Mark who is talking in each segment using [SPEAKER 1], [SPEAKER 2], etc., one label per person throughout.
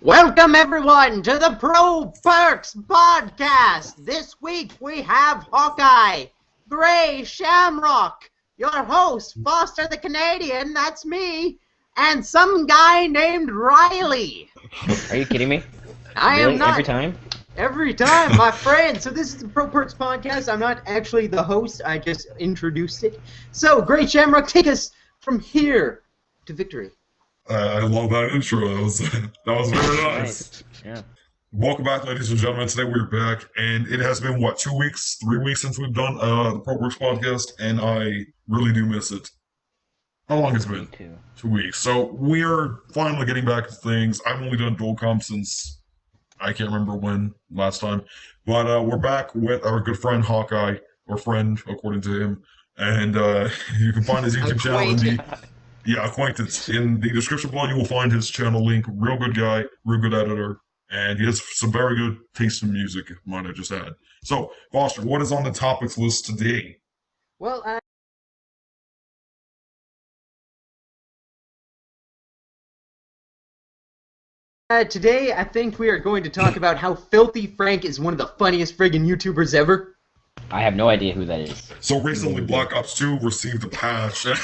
[SPEAKER 1] Welcome everyone to the Pro Perks Podcast. This week we have Hawkeye, GreyShamrock, your host, Foster the Canadian, that's me, and some guy named Riley.
[SPEAKER 2] Are you kidding me?
[SPEAKER 1] I
[SPEAKER 2] Really?
[SPEAKER 1] am not.
[SPEAKER 2] Every time?
[SPEAKER 1] Every time, my friend. So this is the Pro Perks Podcast. I'm not actually the host. I just introduced it. So, GreyShamrock, take us from here to victory.
[SPEAKER 3] I love that intro. That was very nice.
[SPEAKER 2] Yeah.
[SPEAKER 3] Welcome back, ladies and gentlemen. Today we're back, and it has been, 2 weeks, 3 weeks since we've done the Pro Works podcast, and I really do miss it. How long has it been? 2 weeks. So we're finally getting back to things. I've only done dual comp since I can't remember when last time, but we're back with our good friend Hawkeye, or friend according to him, and you can find his YouTube channel in the acquaintance. In the description below, you will find his channel link. Real good guy, real good editor, and he has some very good taste in music, might I just add. So, Foster, what is on the topics list today?
[SPEAKER 1] Well, today I think we are going to talk about how Filthy Frank is one of the funniest friggin' YouTubers ever.
[SPEAKER 2] I have no idea who that is.
[SPEAKER 3] So recently, Black Ops 2 received a patch, and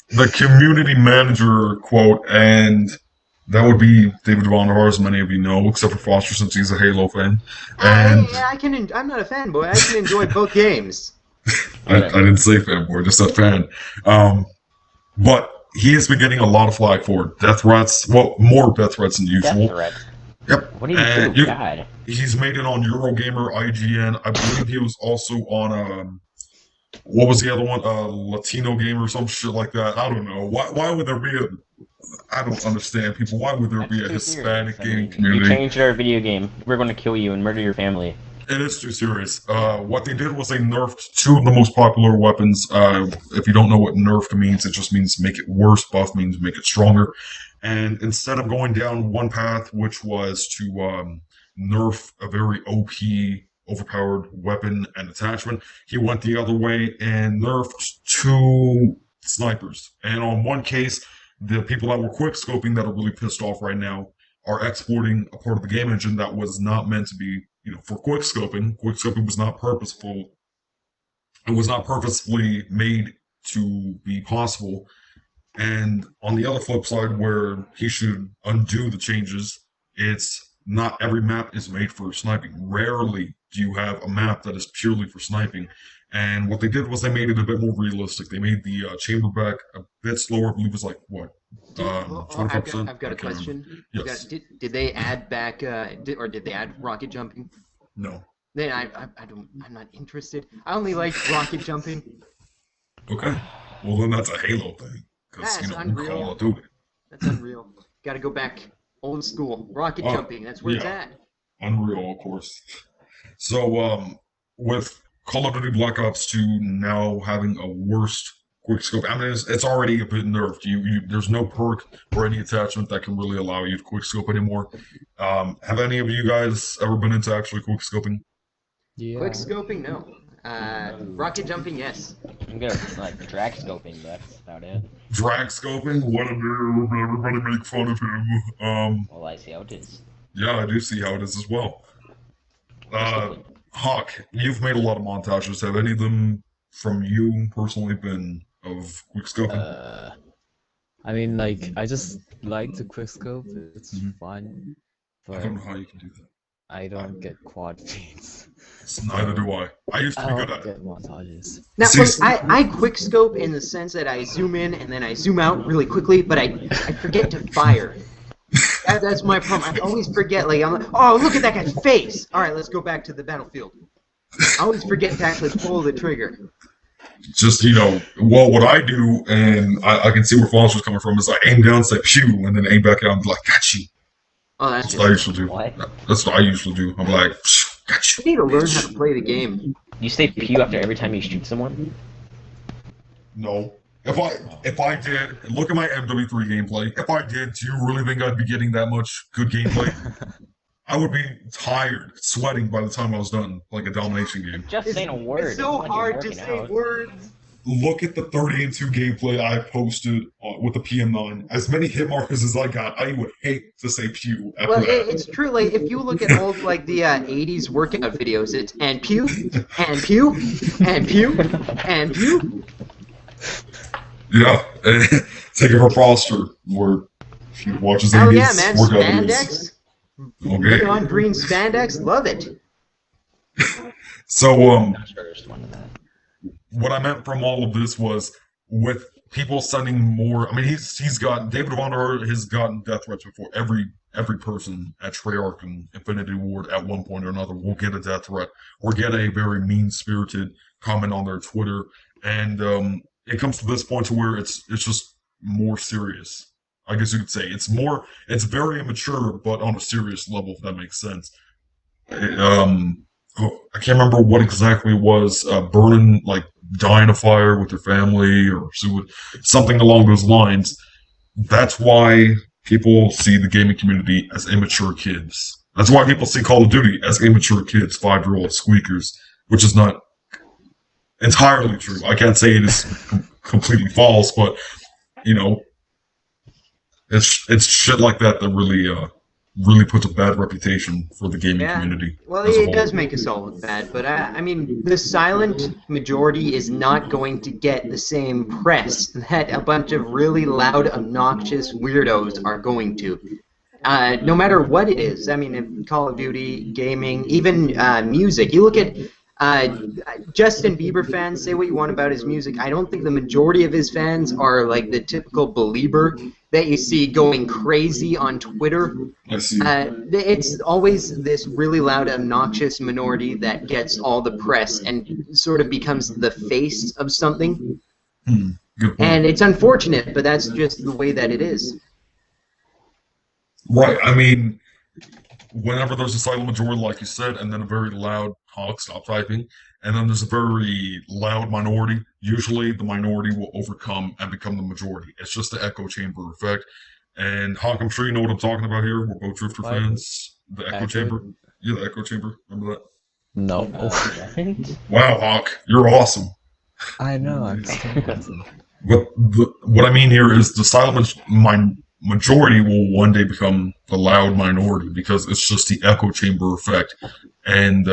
[SPEAKER 3] the community manager quote, and that would be David Vonderhaar, as many of you know, except for Foster since he's a Halo fan. And
[SPEAKER 1] I'm not a fanboy. I can enjoy both games.
[SPEAKER 3] I didn't say fanboy, just a fan. But he has been getting a lot of flack for death threats. Well, more death threats than usual.
[SPEAKER 2] Death threat.
[SPEAKER 3] Yep.
[SPEAKER 2] What do you do? God.
[SPEAKER 3] He's made it on Eurogamer, IGN. I believe he was also on what was the other one? Latino Game or some shit like that. I don't know. Why would there be I don't understand people. Why would there be a Hispanic gaming community?
[SPEAKER 2] You changed our video game. We're going to kill you and murder your family.
[SPEAKER 3] It is too serious. What they did was they nerfed two of the most popular weapons. If you don't know what nerfed means, it just means make it worse. Buff means make it stronger. And instead of going down one path, which was to nerf a very OP, overpowered weapon and attachment, he went the other way and nerfed two snipers. And on one case, the people that were quickscoping that are really pissed off right now are exporting a part of the game engine that was not meant to be, for quickscoping. Quickscoping was not purposeful. It was not purposefully made to be possible. And on the other flip side, where he should undo the changes, it's not every map is made for sniping. Rarely do you have a map that is purely for sniping. And what they did was they made it a bit more realistic. They made the chamber back a bit slower. I believe it was like, 25%?
[SPEAKER 1] I've got a question.
[SPEAKER 3] Yes.
[SPEAKER 1] Did they add back, or did they add rocket jumping?
[SPEAKER 3] No.
[SPEAKER 1] Then I'm not interested. I only like rocket jumping.
[SPEAKER 3] Okay. Well, then that's a Halo thing.
[SPEAKER 1] That's
[SPEAKER 3] Because,
[SPEAKER 1] unreal.
[SPEAKER 3] Call of Duty.
[SPEAKER 1] That's unreal. Gotta go back old school. Rocket jumping, that's where it's at.
[SPEAKER 3] Unreal, of course. So, with Call of Duty Black Ops 2 now having a worst quickscope, I mean, it's already a bit nerfed. There's no perk or any attachment that can really allow you to quickscope anymore. Have any of you guys ever been into actually quickscoping?
[SPEAKER 4] Yeah.
[SPEAKER 1] Quickscoping, no. Rocket jumping, yes.
[SPEAKER 2] I'm good at drag scoping, but that's about it.
[SPEAKER 3] Drag scoping? What a nerd. Everybody make fun of him.
[SPEAKER 2] Well, I see how it is.
[SPEAKER 3] Yeah, I do see how it is as well. Hawk, you've made a lot of montages. Have any of them from you personally been of quickscoping?
[SPEAKER 4] I mean, I just like to quickscope. It's fun. But
[SPEAKER 3] I don't know how you can do that.
[SPEAKER 4] I don't get quad feeds.
[SPEAKER 3] Neither do I. I used to be good
[SPEAKER 4] don't
[SPEAKER 3] at it.
[SPEAKER 4] get montages.
[SPEAKER 1] Now, look, I quickscope in the sense that I zoom in and then I zoom out really quickly, but I forget to fire. That's my problem. I always forget. I'm like, oh, look at that guy's face. All right, let's go back to the battlefield. I always forget to actually pull the trigger.
[SPEAKER 3] Just, what I do, and I can see where Foster's coming from, is I aim down, say, pew, and then aim back out and be like, got you.
[SPEAKER 1] Oh,
[SPEAKER 3] that's what I usually do.
[SPEAKER 2] What?
[SPEAKER 3] That's what I usually do. I'm like, got
[SPEAKER 1] You
[SPEAKER 3] you.
[SPEAKER 1] need to learn how to play the game.
[SPEAKER 2] You say pew after every time you shoot someone?
[SPEAKER 3] No. If I did, look at my MW3 gameplay. If I did, do you really think I'd be getting that much good gameplay? I would be tired, sweating by the time I was done, like a domination game.
[SPEAKER 2] Just saying a word.
[SPEAKER 1] It's so
[SPEAKER 2] like
[SPEAKER 1] hard to
[SPEAKER 2] working
[SPEAKER 1] say
[SPEAKER 2] out.
[SPEAKER 1] words.
[SPEAKER 3] look at the 30-2 gameplay I posted with the PM9. As many hit markers as I got, I would hate to say pew after
[SPEAKER 1] Well,
[SPEAKER 3] that.
[SPEAKER 1] it's true. Like if you look at old like the '80s workout videos, it's and pew, and pew, and pew, and pew.
[SPEAKER 3] Yeah, take it for Foster, where she watches
[SPEAKER 1] Oh
[SPEAKER 3] 80s
[SPEAKER 1] yeah, man,
[SPEAKER 3] workout
[SPEAKER 1] spandex.
[SPEAKER 3] videos.
[SPEAKER 1] Put
[SPEAKER 3] Okay.
[SPEAKER 1] on green spandex, love it.
[SPEAKER 3] So,
[SPEAKER 2] Not sure there's one of that.
[SPEAKER 3] what I meant from all of this was with people sending more. I mean, he's got David Wonder has gotten death threats before. Every person at Treyarch and Infinity Ward at one point or another will get a death threat or get a very mean-spirited comment on their Twitter, and it comes to this point to where it's just more serious. I guess you could say it's very immature, but on a serious level, if that makes sense. I can't remember what exactly it was, burning, like dying a fire with their family or something along those lines. That's why people see the gaming community as immature kids. That's why people see Call of Duty as immature kids, 5-year-old squeakers, which is not entirely true. I can't say it is completely false, but, you know, it's shit like that that really puts a bad reputation for the gaming community.
[SPEAKER 1] Well,
[SPEAKER 3] as a
[SPEAKER 1] it
[SPEAKER 3] whole.
[SPEAKER 1] does make us all look bad, but I mean, the silent majority is not going to get the same press that a bunch of really loud, obnoxious weirdos are going to. No matter what it is. I mean, in Call of Duty, gaming, even music. You look at Justin Bieber fans, say what you want about his music. I don't think the majority of his fans are like the typical believer that you see going crazy on Twitter.
[SPEAKER 3] I see.
[SPEAKER 1] It's always this really loud, obnoxious minority that gets all the press and sort of becomes the face of something.
[SPEAKER 3] Good point.
[SPEAKER 1] And it's unfortunate, but that's just the way that it is.
[SPEAKER 3] Right. I mean, whenever there's a silent majority, like you said, and then a very loud Hawk, stop typing, and then there's a very loud minority, usually the minority will overcome and become the majority. It's just the echo chamber effect. And Hawk, I'm sure you know what I'm talking about here. We're both Drifter fans. The echo chamber. Yeah, the echo chamber. Remember that?
[SPEAKER 4] No.
[SPEAKER 3] Wow, Hawk, you're awesome.
[SPEAKER 4] I know, I'm still guessing.
[SPEAKER 3] But what I mean here is the silent majority will one day become the loud minority because it's just the echo chamber effect. And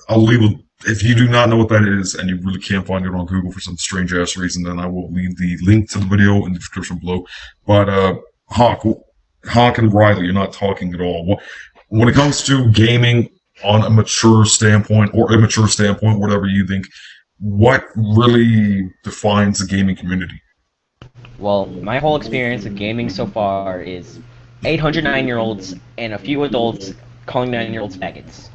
[SPEAKER 3] I'll leave it. If you do not know what that is and you really can't find it on Google for some strange ass reason, then I will leave the link to the video in the description below. But Hawk and Riley, you're not talking at all. When it comes to gaming on a mature standpoint or immature standpoint, whatever you think, what really defines the gaming community?
[SPEAKER 2] Well, my whole experience of gaming so far is 800 9-year-olds and a few adults calling 9-year-olds faggots.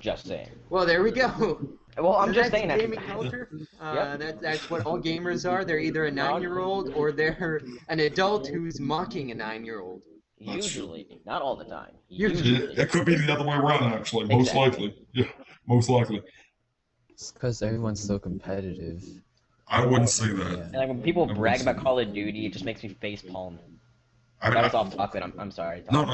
[SPEAKER 2] Just saying.
[SPEAKER 1] Well, there we go.
[SPEAKER 2] Well, I'm
[SPEAKER 1] So
[SPEAKER 2] just
[SPEAKER 1] that's
[SPEAKER 2] saying that.
[SPEAKER 1] gaming culture.
[SPEAKER 2] Yep.
[SPEAKER 1] That's what all gamers are. They're either a 9-year-old or they're an adult who's mocking a 9-year-old.
[SPEAKER 2] Usually, not all the time.
[SPEAKER 1] Usually.
[SPEAKER 3] It could be the other way around, actually. Most
[SPEAKER 2] Exactly.
[SPEAKER 3] likely. Yeah, most likely.
[SPEAKER 4] It's because everyone's so competitive.
[SPEAKER 3] I wouldn't say that.
[SPEAKER 2] And like when people brag about Call of Duty, it just makes me face palm. That was off topic. I'm sorry.
[SPEAKER 3] No.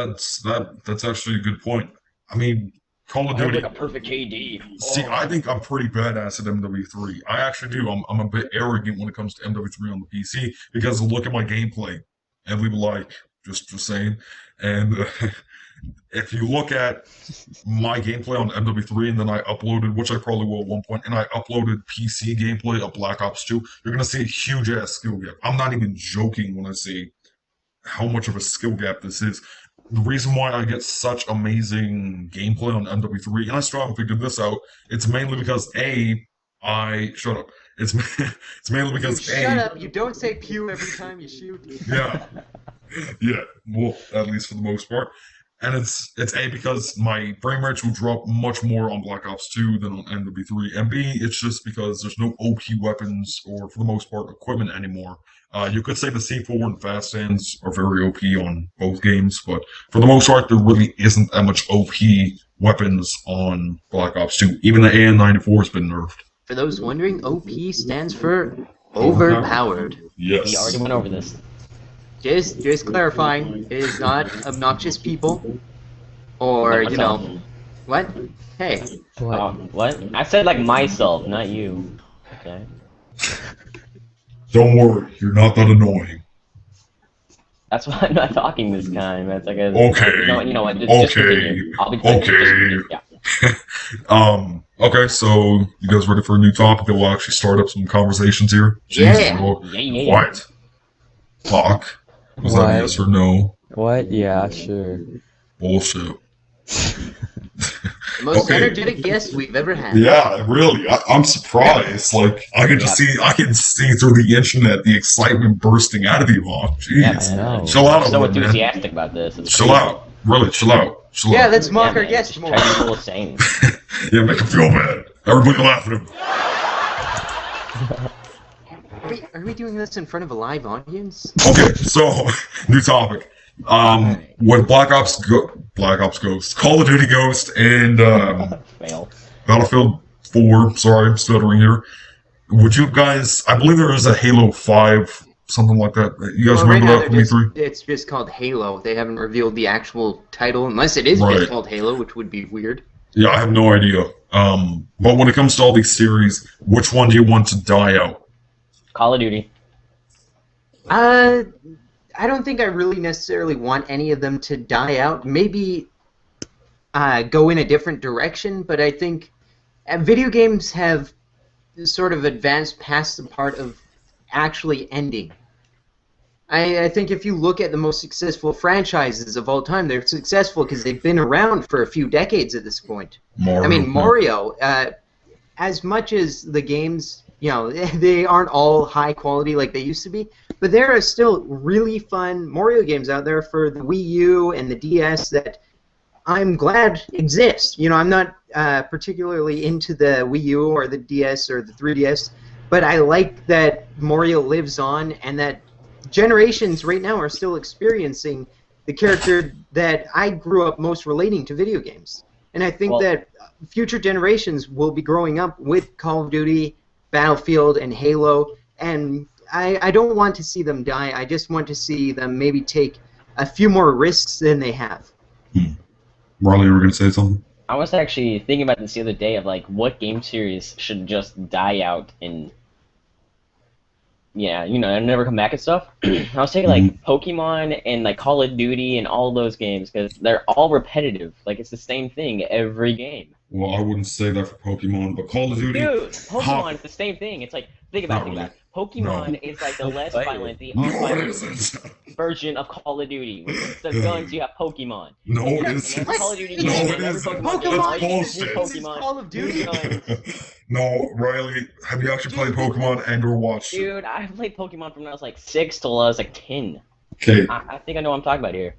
[SPEAKER 3] That's actually a good point. I mean, Call of
[SPEAKER 2] I have
[SPEAKER 3] Duty.
[SPEAKER 2] like a perfect KD.
[SPEAKER 3] See,
[SPEAKER 2] Oh.
[SPEAKER 3] I think I'm pretty badass at MW3. I actually do. I'm a bit arrogant when it comes to MW3 on the PC because look at my gameplay, and we were like, just saying. And if you look at my gameplay on MW3, and then I uploaded, which I probably will at one point, and I uploaded PC gameplay of Black Ops 2, you're gonna see a huge ass skill gap. I'm not even joking when I say how much of a skill gap this is. The reason why I get such amazing gameplay on MW3, and I still haven't figured this out, it's mainly because shut up. It's mainly because
[SPEAKER 1] Shut up! You don't say pew every time you shoot.
[SPEAKER 3] yeah. Well, at least for the most part. And it's A, because my frame rates will drop much more on Black Ops 2 than on MW3, and B, it's just because there's no OP weapons or, for the most part, equipment anymore. You could say the C4 and fast hands are very OP on both games, but for the most part, there really isn't that much OP weapons on Black Ops 2. Even the AN-94 has been nerfed.
[SPEAKER 1] For those wondering, OP stands for overpowered.
[SPEAKER 3] Yes.
[SPEAKER 2] We already went over this.
[SPEAKER 1] Just clarifying, it is not obnoxious people, or
[SPEAKER 2] Not
[SPEAKER 1] you
[SPEAKER 2] myself.
[SPEAKER 1] know, What? Hey.
[SPEAKER 4] What?
[SPEAKER 2] What? I said like myself, not you. Okay.
[SPEAKER 3] Don't worry, you're not that annoying.
[SPEAKER 2] That's why I'm not talking this time. That's like a.
[SPEAKER 3] Okay.
[SPEAKER 2] You know what? Just continue. I'll be just continue. Yeah.
[SPEAKER 3] Okay, so you guys ready for a new topic that will actually start up some conversations here? Jesus,
[SPEAKER 1] Yeah.
[SPEAKER 2] Yeah.
[SPEAKER 3] quiet. Fuck. Was that a yes or no?
[SPEAKER 4] What? Yeah, sure.
[SPEAKER 3] Bullshit.
[SPEAKER 1] The most
[SPEAKER 3] Okay.
[SPEAKER 1] energetic guest we've ever had.
[SPEAKER 3] Yeah, really. I'm surprised. Like I can just I can see through the internet the excitement bursting out of you all. Jeez.
[SPEAKER 2] Yeah,
[SPEAKER 4] No.
[SPEAKER 3] Chill out a
[SPEAKER 2] So
[SPEAKER 3] little, man.
[SPEAKER 2] enthusiastic about this. It's
[SPEAKER 3] Chill
[SPEAKER 2] crazy.
[SPEAKER 3] out. Really, chill out. Chill
[SPEAKER 1] Yeah,
[SPEAKER 3] out.
[SPEAKER 1] let's mock our
[SPEAKER 2] man,
[SPEAKER 1] guest
[SPEAKER 2] just
[SPEAKER 1] more.
[SPEAKER 2] try to be a little sane.
[SPEAKER 3] Yeah, make him feel bad. Everybody laugh at him.
[SPEAKER 1] Are we doing this in front of a live audience?
[SPEAKER 3] Okay, so new topic. When Black Ops Ghost, Call of Duty Ghost, and
[SPEAKER 2] Fail.
[SPEAKER 3] Battlefield 4. Sorry, I'm stuttering here. Would you guys? I believe there was a Halo 5, something like that. You guys
[SPEAKER 1] Well, right
[SPEAKER 3] remember
[SPEAKER 1] now
[SPEAKER 3] that from E3?
[SPEAKER 1] it's just called Halo. They haven't revealed the actual title, unless it is
[SPEAKER 3] Right.
[SPEAKER 1] just called Halo, which would be weird.
[SPEAKER 3] Yeah, I have no idea. But when it comes to all these series, which one do you want to die out?
[SPEAKER 2] Call of Duty.
[SPEAKER 1] I don't think I really necessarily want any of them to die out. Maybe go in a different direction, but I think video games have sort of advanced past the part of actually ending. I think if you look at the most successful franchises of all time, they're successful because they've been around for a few decades at this point.
[SPEAKER 3] Mario.
[SPEAKER 1] I mean, Mario, as much as the games, you know, they aren't all high quality like they used to be, but there are still really fun Mario games out there for the Wii U and the DS that I'm glad exist. You know, I'm not particularly into the Wii U or the DS or the 3DS, but I like that Mario lives on and that generations right now are still experiencing the character that I grew up most relating to video games. And I think that future generations will be growing up with Call of Duty, Battlefield, and Halo, and I don't want to see them die. I just want to see them maybe take a few more risks than they have.
[SPEAKER 3] Riley, you were going to say something?
[SPEAKER 2] I was actually thinking about this the other day of like what game series should just die out and never come back and stuff. I was thinking like Pokemon and like Call of Duty and all those games because they're all repetitive. Like it's the same thing every game.
[SPEAKER 3] Well, I wouldn't say that for Pokemon, but Call of Duty...
[SPEAKER 2] Dude, Pokemon is the same thing. It's like, think about it. Pokemon is like the less violent, the unviolent version of Call of Duty. With the guns, you have Pokemon.
[SPEAKER 3] No, it isn't.
[SPEAKER 2] Call of Duty,
[SPEAKER 3] No, it isn't. That's bullshit.
[SPEAKER 1] Call of Duty.
[SPEAKER 3] No, Riley, have you actually played Pokemon and or watched it?
[SPEAKER 2] Dude, I played Pokemon from when I was like 6 till I was like 10.
[SPEAKER 3] Okay.
[SPEAKER 2] I think I know what I'm talking about here.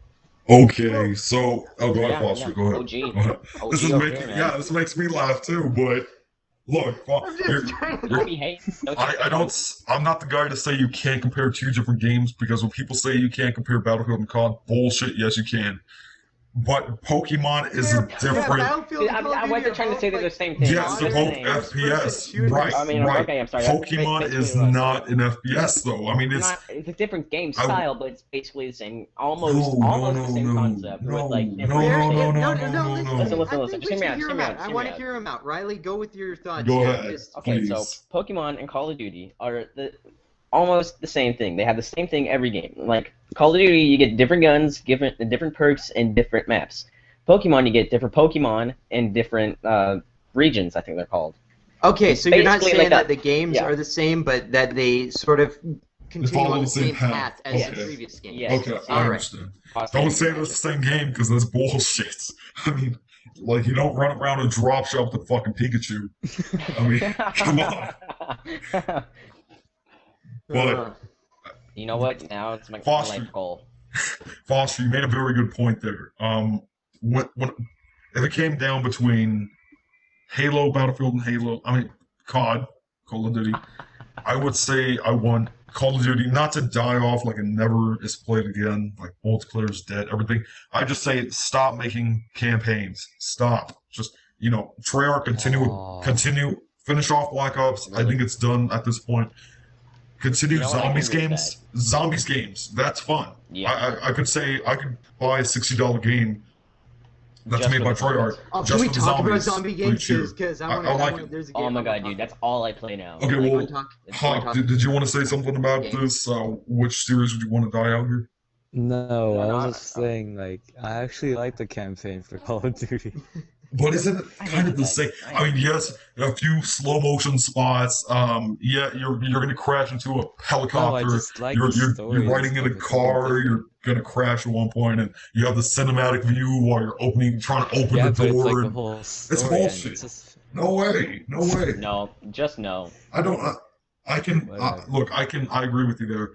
[SPEAKER 3] Okay, so... Oh, go ahead, Foster, go ahead.
[SPEAKER 2] OG.
[SPEAKER 3] Go ahead.
[SPEAKER 2] OG
[SPEAKER 3] This is
[SPEAKER 2] over
[SPEAKER 3] making...
[SPEAKER 2] here, man.
[SPEAKER 3] Yeah, this makes me laugh too, but... Look, I'm not the guy to say you can't compare two different games, because when people say you can't compare Battlefield and COD, bullshit, yes you can. But Pokemon is a different...
[SPEAKER 2] Dude, I wasn't trying to say they're the same thing.
[SPEAKER 3] Yes, they're both FPS, right,
[SPEAKER 2] I mean,
[SPEAKER 3] right.
[SPEAKER 2] okay, I'm sorry.
[SPEAKER 3] Pokemon is not an FPS, though. I mean, it's
[SPEAKER 2] a different game style, but it's basically the same, almost the same concept. With like Listen. Just hear me out.
[SPEAKER 1] I want to hear him out. Riley, go with your thoughts.
[SPEAKER 3] Go ahead.
[SPEAKER 2] Okay,
[SPEAKER 3] please.
[SPEAKER 2] so Pokemon and Call of Duty are almost the same thing. They have the same thing every game. Like Call of Duty, you get different guns, different perks, and different maps. Pokemon, you get different Pokemon and different regions, I think they're called.
[SPEAKER 1] Okay, so you're not
[SPEAKER 2] Basically,
[SPEAKER 1] saying
[SPEAKER 2] like
[SPEAKER 1] that the games are the same, but that they sort of continue
[SPEAKER 3] follow
[SPEAKER 1] on
[SPEAKER 3] the
[SPEAKER 1] the
[SPEAKER 3] same
[SPEAKER 1] same
[SPEAKER 3] path.
[SPEAKER 1] path as
[SPEAKER 3] Okay.
[SPEAKER 1] the previous game.
[SPEAKER 2] Yes.
[SPEAKER 3] Okay, I understand. Don't say it's the same game, because that's bullshit. I mean, like, you don't run around and drop shot the fucking Pikachu. I mean, come on. But
[SPEAKER 2] you know what? Now it's my
[SPEAKER 3] Foster.
[SPEAKER 2] life goal.
[SPEAKER 3] Foster, you made a very good point there. When if it came down between Halo, Battlefield, and COD, Call of Duty, I would say I want Call of Duty not to die off like it never is played again, like multiplayer is dead, everything. I just say stop making campaigns. Stop. Just, Treyarch, continue, finish off Black Ops. I think it's done at this point. Continue Zombies games. Zombies games. That's fun.
[SPEAKER 2] Yeah.
[SPEAKER 3] I could say I could buy a $60 game That's
[SPEAKER 2] Just
[SPEAKER 3] made
[SPEAKER 2] for
[SPEAKER 3] by
[SPEAKER 2] the zombies.
[SPEAKER 3] Treyarch.
[SPEAKER 1] Oh,
[SPEAKER 3] just
[SPEAKER 1] can we
[SPEAKER 3] for the
[SPEAKER 1] talk about
[SPEAKER 3] zombies.
[SPEAKER 1] zombie
[SPEAKER 3] Pretty
[SPEAKER 1] games?
[SPEAKER 3] cheer.
[SPEAKER 1] Because
[SPEAKER 3] I like it.
[SPEAKER 1] there's a
[SPEAKER 2] Oh
[SPEAKER 1] game
[SPEAKER 2] my
[SPEAKER 1] I
[SPEAKER 2] god,
[SPEAKER 1] wanna
[SPEAKER 2] dude,
[SPEAKER 1] talk
[SPEAKER 2] that's all I play now.
[SPEAKER 3] Okay,
[SPEAKER 1] about.
[SPEAKER 3] well,
[SPEAKER 1] Talk.
[SPEAKER 3] Hawk, did you want to say something about
[SPEAKER 1] Okay.
[SPEAKER 3] this? Which series would you want to die out here?
[SPEAKER 4] No,
[SPEAKER 2] No,
[SPEAKER 4] I
[SPEAKER 2] no,
[SPEAKER 4] was just saying, like, I actually like the campaign for Call of Duty.
[SPEAKER 3] But isn't it
[SPEAKER 2] I
[SPEAKER 3] kind
[SPEAKER 2] hate
[SPEAKER 3] of the
[SPEAKER 2] that.
[SPEAKER 3] same? I mean, yes, a few slow motion spots. Yeah, you're gonna crash into a
[SPEAKER 4] No, I
[SPEAKER 3] helicopter.
[SPEAKER 4] just like
[SPEAKER 3] You're
[SPEAKER 4] the
[SPEAKER 3] you're
[SPEAKER 4] story
[SPEAKER 3] you're
[SPEAKER 4] and
[SPEAKER 3] riding in a
[SPEAKER 4] stuff. It's something
[SPEAKER 3] car. You're
[SPEAKER 4] different.
[SPEAKER 3] gonna crash at one point, and you have the cinematic view while you're trying to open
[SPEAKER 4] Yeah,
[SPEAKER 3] the
[SPEAKER 4] but it's like
[SPEAKER 3] door.
[SPEAKER 4] the
[SPEAKER 3] And
[SPEAKER 4] whole
[SPEAKER 3] it's
[SPEAKER 4] story, and
[SPEAKER 3] bullshit.
[SPEAKER 4] it's just
[SPEAKER 3] No way. No way.
[SPEAKER 2] No, just no.
[SPEAKER 3] I don't. I can
[SPEAKER 4] whatever.
[SPEAKER 3] look. I agree with you there.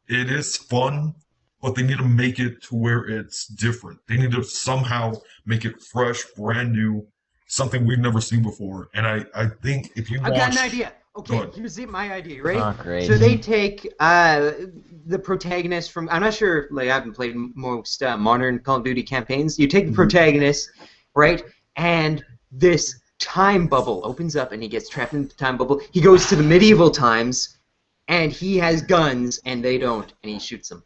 [SPEAKER 3] It is fun, but they need to make it to where it's different. They need to somehow make it fresh, brand new, something we've never seen before. And I think if you
[SPEAKER 1] I've
[SPEAKER 3] watch,
[SPEAKER 1] got an idea. Okay,
[SPEAKER 3] Good.
[SPEAKER 1] here's my idea, right?
[SPEAKER 2] Oh, great.
[SPEAKER 1] So they take the protagonist from. I'm not sure. Like I haven't played most modern Call of Duty campaigns. You take the protagonist, right? And this time bubble opens up, and he gets trapped in the time bubble. He goes to the medieval times, and he has guns, and they don't, and he shoots them.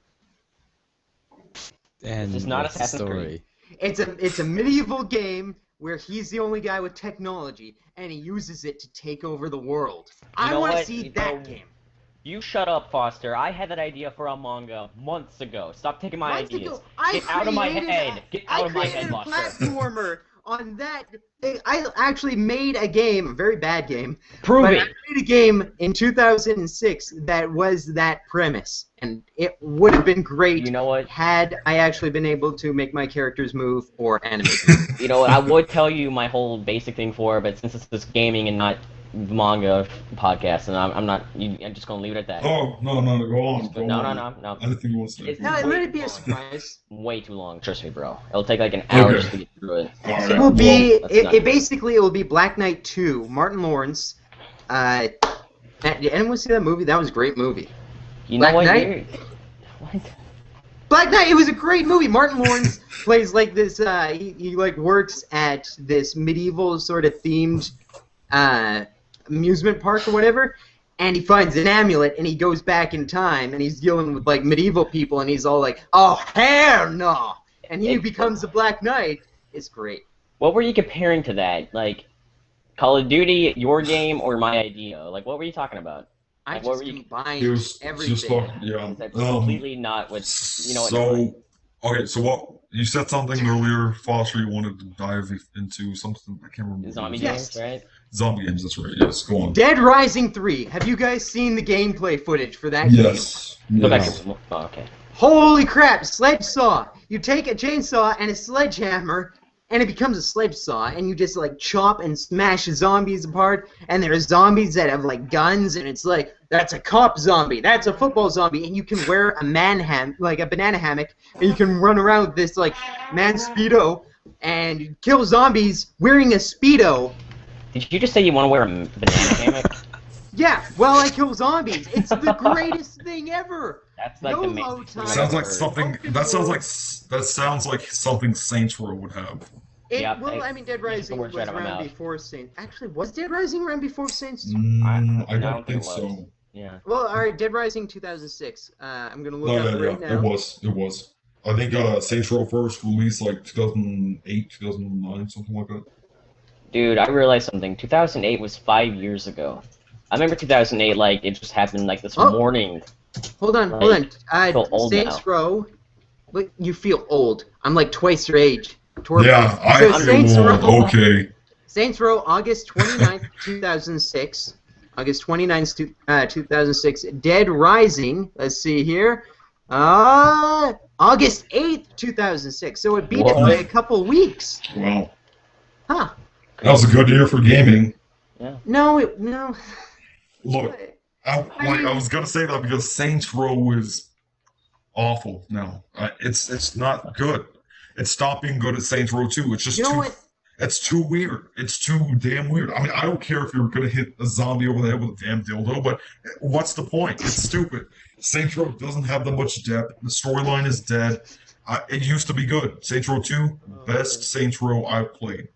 [SPEAKER 4] And
[SPEAKER 2] This is not
[SPEAKER 4] what's the
[SPEAKER 2] Assassin's
[SPEAKER 4] story?
[SPEAKER 1] It's a medieval game where he's the only guy with technology, and he uses it to take over the world. I
[SPEAKER 2] know
[SPEAKER 1] want to
[SPEAKER 2] what?
[SPEAKER 1] see
[SPEAKER 2] You
[SPEAKER 1] that
[SPEAKER 2] know-
[SPEAKER 1] game.
[SPEAKER 2] You shut up, Foster. I had that idea for a manga months ago. Stop taking my
[SPEAKER 1] Months
[SPEAKER 2] ideas.
[SPEAKER 1] ago, I
[SPEAKER 2] Get out of my
[SPEAKER 1] created
[SPEAKER 2] head. Get out of my head,
[SPEAKER 1] I
[SPEAKER 2] Foster.
[SPEAKER 1] created a platformer on that. I actually made a game, a very bad game.
[SPEAKER 2] Prove
[SPEAKER 1] but
[SPEAKER 2] it.
[SPEAKER 1] I made a game in 2006 that was that premise, and it would have been great
[SPEAKER 2] You know what?
[SPEAKER 1] had I actually been able to make my characters move or animate them.
[SPEAKER 2] You know what? I would tell you my whole basic thing for it, but since it's this gaming and not manga podcast, and I'm not. I'm just gonna leave it at that.
[SPEAKER 3] oh no, go on. Go
[SPEAKER 2] No,
[SPEAKER 3] on.
[SPEAKER 2] no.
[SPEAKER 3] I think you want to say.
[SPEAKER 2] It's
[SPEAKER 1] No, let
[SPEAKER 2] way
[SPEAKER 1] it be a
[SPEAKER 2] too long.
[SPEAKER 1] surprise.
[SPEAKER 2] Way too long. Trust me, bro. It'll take like an hour
[SPEAKER 3] Okay.
[SPEAKER 2] just to get through it.
[SPEAKER 3] All right.
[SPEAKER 1] It will be.
[SPEAKER 2] Well, that's not
[SPEAKER 1] It
[SPEAKER 2] good.
[SPEAKER 1] basically it will be Black Knight 2. Martin Lawrence. Did anyone see that movie? That was a great movie.
[SPEAKER 2] You know
[SPEAKER 1] Black
[SPEAKER 2] what?
[SPEAKER 1] Knight?
[SPEAKER 2] You're- What?
[SPEAKER 1] Black Knight. It was a great movie. Martin Lawrence plays like this. He like works at this medieval sort of themed amusement park or whatever, and he finds an amulet and he goes back in time and he's dealing with like medieval people and he's all like, "Oh hell no!" And he becomes the Black Knight. It's great.
[SPEAKER 2] What were you comparing to that? Like, Call of Duty, your game, or my idea? Like, what were you talking about?
[SPEAKER 1] I
[SPEAKER 2] Like, what
[SPEAKER 1] just
[SPEAKER 2] were you-
[SPEAKER 1] combined
[SPEAKER 3] It was
[SPEAKER 1] everything.
[SPEAKER 3] just talking. Yeah.
[SPEAKER 2] That's completely not what. You know what?
[SPEAKER 3] So, okay, so what you said something earlier, Foster. You wanted to dive into something. I can't remember.
[SPEAKER 2] Zombie
[SPEAKER 1] Yes.
[SPEAKER 2] games, right?
[SPEAKER 3] Zombie games. That's right. Yes. Go on.
[SPEAKER 1] Dead Rising 3. Have you guys seen the gameplay footage for that game?
[SPEAKER 3] Yes.
[SPEAKER 2] Go back
[SPEAKER 3] Yes.
[SPEAKER 2] to. Oh, okay.
[SPEAKER 1] Holy crap, sledge saw. You take a chainsaw and a sledgehammer, and it becomes a sledge saw, and you just like chop and smash zombies apart, and there are zombies that have like guns, and it's like, that's a cop zombie, that's a football zombie, and you can wear a like a banana hammock, and you can run around with this like man Speedo, and kill zombies wearing a Speedo.
[SPEAKER 2] Did you just say you want to wear a banana hammock?
[SPEAKER 1] Yeah, well, I kill zombies. It's the greatest thing ever.
[SPEAKER 2] That's like the
[SPEAKER 1] YOLO
[SPEAKER 2] main.
[SPEAKER 1] time.
[SPEAKER 3] Sounds like something. That sounds like something Saints Row would have.
[SPEAKER 2] Yep,
[SPEAKER 1] Well, I mean, Dead
[SPEAKER 2] you took the
[SPEAKER 1] Rising
[SPEAKER 2] words
[SPEAKER 1] was
[SPEAKER 2] right out of my
[SPEAKER 1] around
[SPEAKER 2] mouth.
[SPEAKER 1] before Saints. Actually, was Dead Rising around before Saints?
[SPEAKER 3] I don't think
[SPEAKER 2] it was.
[SPEAKER 3] so.
[SPEAKER 2] Yeah.
[SPEAKER 1] Well, all right, Dead Rising 2006. I'm gonna look
[SPEAKER 3] No,
[SPEAKER 1] up
[SPEAKER 3] yeah,
[SPEAKER 1] right
[SPEAKER 3] yeah.
[SPEAKER 1] now.
[SPEAKER 3] It was. I think Saints Row first released like 2008, 2009, something like that.
[SPEAKER 2] Dude, I realized something. 2008 was 5 years ago. I remember 2008 like it just happened like this
[SPEAKER 1] Oh.
[SPEAKER 2] morning.
[SPEAKER 1] Hold on.
[SPEAKER 2] I feel old
[SPEAKER 1] Saints
[SPEAKER 2] now.
[SPEAKER 1] Row. But you feel old. I'm like twice your age. Torb.
[SPEAKER 3] Yeah, I
[SPEAKER 1] So
[SPEAKER 3] feel
[SPEAKER 1] Saints
[SPEAKER 3] old.
[SPEAKER 1] Row.
[SPEAKER 3] Okay.
[SPEAKER 1] Saints Row, August 29th, 2006. August 29th, 2006. Dead Rising. Let's see here. August 8th, 2006. So it beat it
[SPEAKER 2] Whoa.
[SPEAKER 1] by a couple weeks.
[SPEAKER 3] Wow.
[SPEAKER 1] Huh.
[SPEAKER 3] That was a good year for gaming.
[SPEAKER 1] No.
[SPEAKER 3] Look, I was gonna say that because Saints Row is awful now. It's not good. It stopped being good at Saints Row 2. It's just
[SPEAKER 1] You know
[SPEAKER 3] too.
[SPEAKER 1] what?
[SPEAKER 3] It's too weird. It's too damn weird. I mean, I don't care if you're gonna hit a zombie over the head with a damn dildo, but what's the point? It's stupid. Saints Row doesn't have that much depth. The storyline is dead. It used to be good. Saints Row 2, best Saints Row I've played.